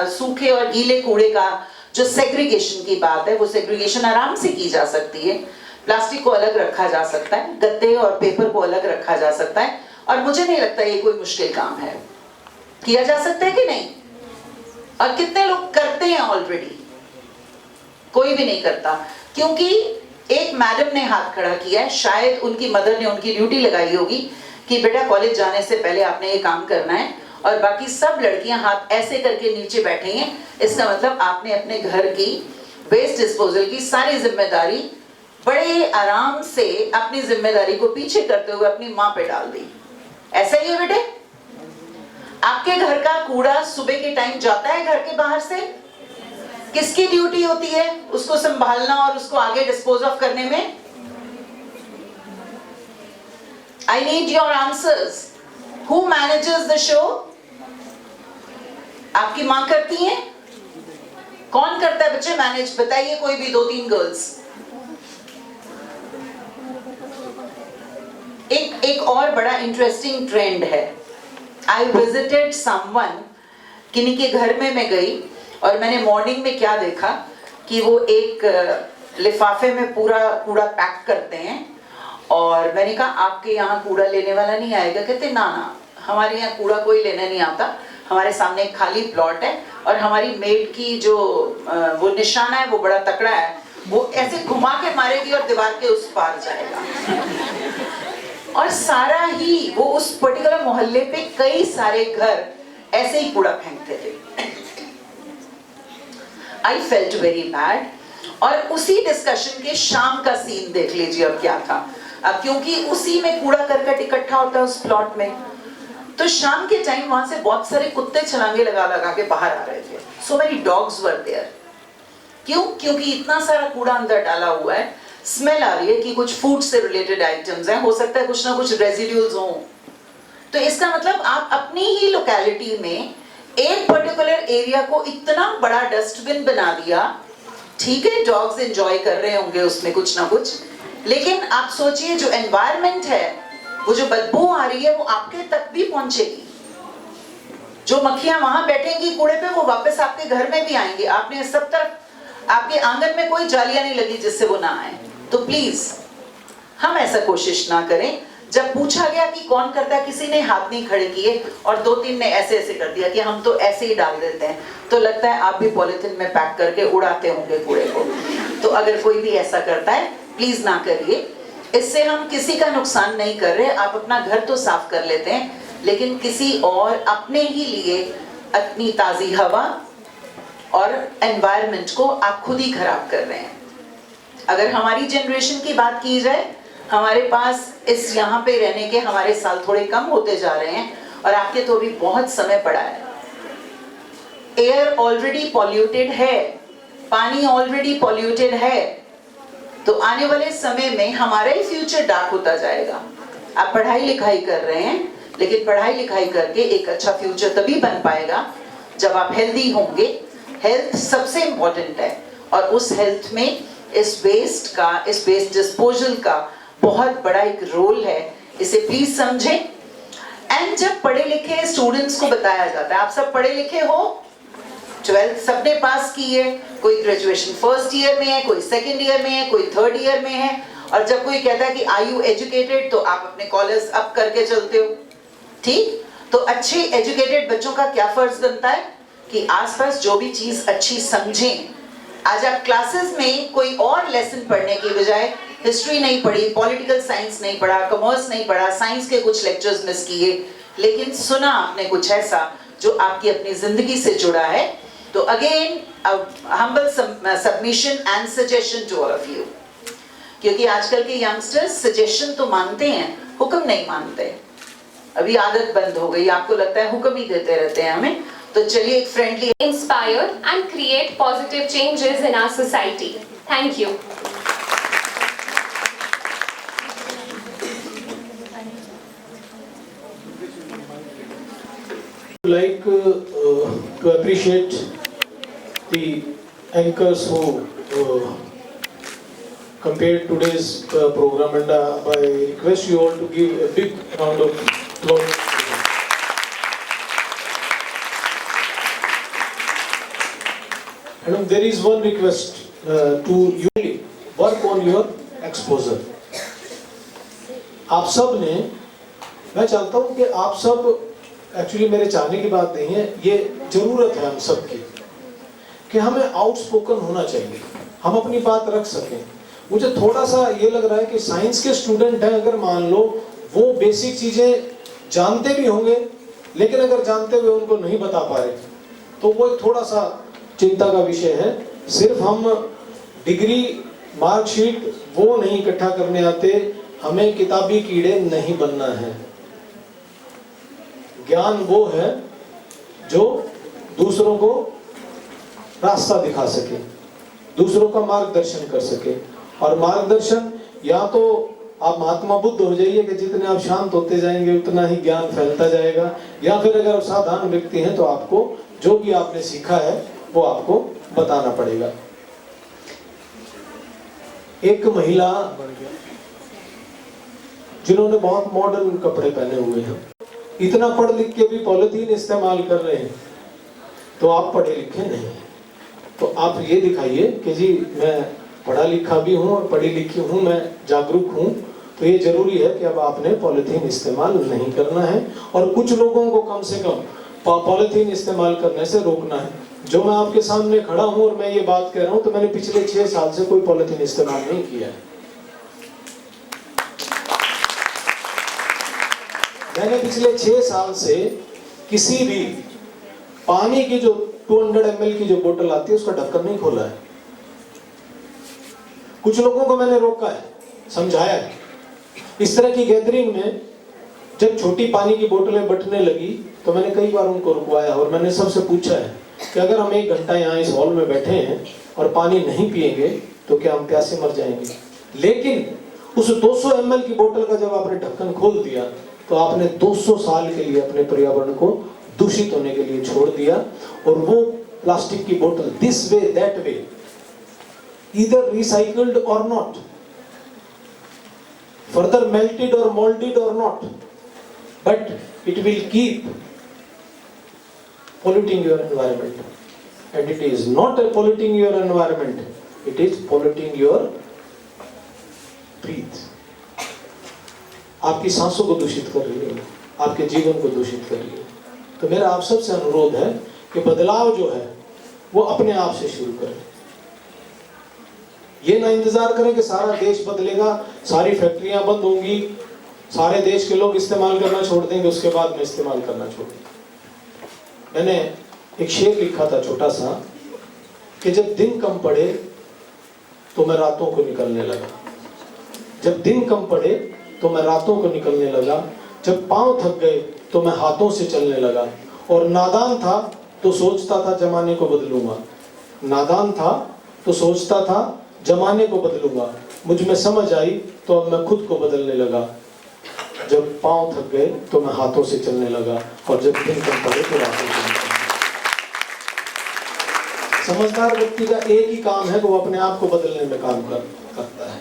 सूखे और गीले कूड़े का जो सेग्रीगेशन की बात है वो सेग्रीगेशन आराम से की जा सकती है। प्लास्टिक को अलग रखा जा सकता है, गत्ते और पेपर को अलग रखा जा सकता है, और मुझे नहीं लगता ये कोई मुश्किल काम है। किया जा सकता है कि नहीं? और कितने लोग करते हैं ऑलरेडी? कोई भी नहीं करता, क्योंकि एक मैडम ने हाथ खड़ा किया है, शायद उनकी मदर ने उनकी ड्यूटी लगाई होगी कि बेटा कॉलेज जाने से पहले आपने ये काम करना है, और बाकी सब लड़कियां हाथ ऐसे करके नीचे बैठे हैं। इसका मतलब आपने अपने घर की वेस्ट डिस्पोजल की सारी जिम्मेदारी बड़े आराम से अपनी जिम्मेदारी को पीछे करते हुए अपनी माँ पे डाल दी। ऐसा ही है बेटे? आपके घर का कूड़ा सुबह के टाइम जाता है घर के बाहर से, किसकी ड्यूटी होती है उसको संभालना और उसको आगे डिस्पोज ऑफ करने में? I need your answers. Who manages the show? आपकी माँ करती हैं? कौन करता है बच्चे मैनेज? बताइए कोई भी 2-3 गर्ल्स। एक और बड़ा इंटरेस्टिंग ट्रेंड है। I visited someone, किन्हीं के घर में मैं गई और मैंने मॉर्निंग में क्या देखा कि वो एक लिफाफे में पूरा कूड़ा पैक करते हैं, और मैंने कहा आपके यहाँ कूड़ा लेने वाला नहीं आएगा? कहते ना ना, हमारे यहाँ कूड़ा कोई लेने नहीं आता, हमारे सामने एक खाली प्लॉट है और हमारी मेड की जो वो निशाना है वो बड़ा तकड़ा है, वो ऐसे घुमा के मारेगी और दीवार के उस पार जाएगा। और सारा ही वो उस पर्टिकुलर मोहल्ले पे कई सारे घर ऐसे ही कूड़ा फेंकते थे। I felt very bad। और उसी डिस्कशन के शाम का सीन देख लीजिए अब क्या था। अब क्योंकि उसी में कूड़ा करकट इकट्ठा होता है उस प्लॉट में, तो शाम के टाइम वहां से बहुत सारे कुत्ते छलांगे लगा लगा के बाहर आ रहे थे। So many dogs were there। क्यों? क्योंकि इतना सारा कूड़ा अंदर डाला हुआ है, स्मेल आ रही है कि कुछ फूड से रिलेटेड आइटम्स हैं, हो सकता है कुछ ना कुछ रेजिड्यूल्स हों। तो इसका मतलब आप अपनी ही लोकेलिटी में एक पर्टिकुलर एरिया को इतना बड़ा डस्टबिन बना दिया। ठीक है, डॉग्स एंजॉय कर रहे होंगे उसमें कुछ ना कुछ, लेकिन आप सोचिए जो एनवायरनमेंट है, वो जो बदबू आ रही है वो आपके तक भी पहुंचेगी। जो मक्खियां वहां बैठेंगी कूड़े पे वो वापस आपके घर में भी आएंगे। आपने सब तरफ, आपके आंगन में कोई जालियां नहीं लगी जिससे वो ना आए। तो प्लीज हम ऐसा कोशिश ना करें। जब पूछा गया कि कौन करता है, किसी ने हाथ नहीं खड़े किए और 2-3 ने ऐसे ऐसे कर दिया कि हम तो ऐसे ही डाल देते हैं। तो लगता है आप भी पॉलिथीन में पैक करके उड़ाते होंगे कूड़े को। तो अगर कोई भी ऐसा करता है प्लीज ना करिए, इससे हम किसी का नुकसान नहीं कर रहे। आप अपना घर तो साफ कर लेते हैं, लेकिन किसी और अपने ही लिए अपनी ताजी हवा और एनवायरनमेंट को आप खुद ही खराब कर रहे हैं। अगर हमारी जनरेशन की बात की जाए, हमारे पास इस यहाँ पे रहने के हमारे साल थोड़े कम होते जा रहे हैं और आपके तो भी बहुत समय पड़ा है। एयर ऑलरेडी पॉल्यूटेड है, पानी ऑलरेडी पॉल्यूटेड है, तो आने वाले समय में हमारा ही फ्यूचर डार्क होता जाएगा। आप पढ़ाई लिखाई कर रहे हैं, लेकिन पढ़ाई लिखाई करके एक अच्छा फ्यूचर तभी बन पाएगा जब आप हेल्दी होंगे। हेल्थ सबसे इम्पोर्टेंट है, और उस हेल्थ में इस वेस्ट का, इस वेस्ट डिस्पोजल का बहुत बड़ा एक रोल है। इसे प्लीज समझें। एंड जब पढ़े लिखे स्टूडेंट्स को बताया जाता है, आप सब पढ़े लिखे हो, 12th सबने पास की है, कोई ग्रेजुएशन फर्स्ट ईयर में है, कोई सेकंड ईयर में है, कोई थर्ड ईयर में है, और जब कोई कहता है कि आर यू एजुकेटेड, तो आप अपने कॉलेज अप करके चलते हो। ठीक, तो अच्छे एजुकेटेड बच्चों का क्या फर्ज बनता है कि आसपास जो भी चीज अच्छी समझें। आज आप क्लासेस में कोई और लेसन पढ़ने की बजाय हिस्ट्री नहीं पढ़ी, पॉलिटिकल साइंस नहीं पढ़ा, कॉमर्स नहीं पढ़ा, साइंस के कुछ लेक्चर्स मिस किए, लेकिन सुना आपने कुछ ऐसा जो आपकी अपनी जिंदगी से जुड़ा है, तो again humble submission and suggestion to all of you, क्योंकि आजकल के यंगस्टर्स सजेशन तो मानते हैं, हुक्म नहीं मानते। अभी आदत बंद हो गई, आपको लगता है हुक्म ही देते रहते हैं हमें। तो चलिए एक friendly inspire and create positive changes in our society. Thank you. Like to appreciate the anchors who compared today's program, and I request you all to give a big round of applause. And there is one request to you, work on your exposure. आप सब ने, मैं चाहता हूँ कि आप सब, actually मेरे चाहने की बात नहीं है, ये जरूरत है हम सब की कि हमें आउटस्पोकन होना चाहिए, हम अपनी बात रख सकें। मुझे थोड़ा सा ये लग रहा है कि साइंस के स्टूडेंट हैं, अगर मान लो वो बेसिक चीजें जानते भी होंगे, लेकिन अगर जानते हुए उनको नहीं बता पा रहे, तो वो एक थोड़ा सा चिंता का विषय है। सिर्फ हम डिग्री मार्कशीट वो नहीं इकट्ठा करने आते, हमें किताबी कीड़े नहीं बनना है। ज्ञान वो है जो दूसरों को रास्ता दिखा सके, दूसरों का मार्गदर्शन कर सके। और मार्गदर्शन, या तो आप महात्मा बुद्ध हो जाइए कि जितने आप शांत होते जाएंगे उतना ही ज्ञान फैलता जाएगा, या फिर अगर आप साधारण व्यक्ति हैं तो आपको जो भी आपने सीखा है वो आपको बताना पड़ेगा। एक महिला जिन्होंने बहुत मॉडर्न कपड़े पहने हुए हैं, इतना पढ़ लिख के भी पॉलिथीन इस्तेमाल कर रहे हैं, तो आप पढ़े लिखे नहीं। तो आप ये दिखाइए कि जी मैं पढ़ा लिखा भी हूँ और पढ़ी लिखी हूँ, मैं जागरूक हूँ। तो ये जरूरी है कि अब आपने पॉलिथीन इस्तेमाल नहीं करना है, और कुछ लोगों को कम से कम पॉलिथीन इस्तेमाल करने से रोकना है। जो मैं आपके सामने खड़ा हूँ और मैं ये बात कह रहा हूँ, तो मैंने पिछले 6 साल से कोई पॉलिथीन इस्तेमाल नहीं किया है। मैंने पिछले 6 साल से किसी भी पानी की जो 200 ml की जो बोतल आती है उसका ढक्कन नहीं खोला है। कुछ लोगों को मैंने रोका है, समझाया है। इस तरह की गैदरिंग में जब छोटी पानी की बोतलें बंटने लगी तो मैंने कई बार उनको रुकवाया, और मैंने सबसे पूछा है कि अगर हम 1 घंटा यहाँ इस हॉल में बैठे हैं और पानी नहीं पिएंगे तो क्या हम प्यासे मर जाएंगे? लेकिन उस 200 ml की बोतल का जब आपने ढक्कन खोल दिया तो आपने 200 साल के लिए अपने पर्यावरण को दूषित होने के लिए छोड़ दिया। और वो प्लास्टिक की बोतल, this way that way, either recycled or not, further melted or molded or not, but it will keep polluting your environment. And it is not polluting your environment, it is polluting your breath. आपकी सांसों को दूषित कर रही है, आपके जीवन को दूषित कर रही है। तो मेरा आप सबसे अनुरोध है कि बदलाव जो है वो अपने आप से शुरू करें। ये ना इंतजार करें कि सारा देश बदलेगा, सारी फैक्ट्रियां बंद होंगी, सारे देश के लोग इस्तेमाल करना छोड़ देंगे, उसके बाद में इस्तेमाल करना छोड़ देंगे। मैंने एक शेर लिखा था छोटा सा कि जब दिन कम पड़े तो मैं रातों को निकलने लगा, जब दिन कम पड़े तो मैं रातों को निकलने लगा, जब पांव थक गए तो मैं हाथों से चलने लगा, और नादान था तो सोचता था जमाने को बदलूंगा, नादान था तो सोचता था जमाने को बदलूंगा, मुझ में समझ आई तो अब मैं खुद को बदलने लगा, जब पांव थक गए तो मैं हाथों से चलने लगा, और जब दिन कम पड़े तो रातों से निकलने लगा। समझदार व्यक्ति का एक ही काम है, वो अपने आप को बदलने में काम करता है।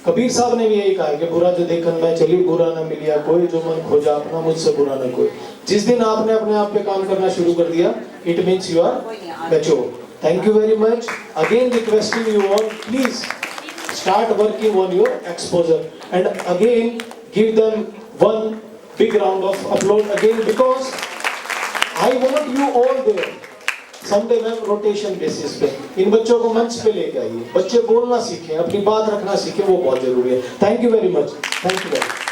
कबीर साहब ने भी यही कहा कि बुरा जो देखन मैं चली, बुरा न मिलिया कोई, जो मन खोजा अपना मुझसे बुरा न कोई। जिस दिन आपने अपने आप पे काम करना शुरू कर दिया, it means you are mature. Thank you very much. Again requesting you all, please start working on your exposure, and again give them one big round of applause again, because I want you all there. Sunday में rotation basis पे इन बच्चों को मंच पे लेके आइए, बच्चे बोलना सीखें, अपनी बात रखना सीखें, वो बहुत जरूरी है। Thank you very much, thank you very much.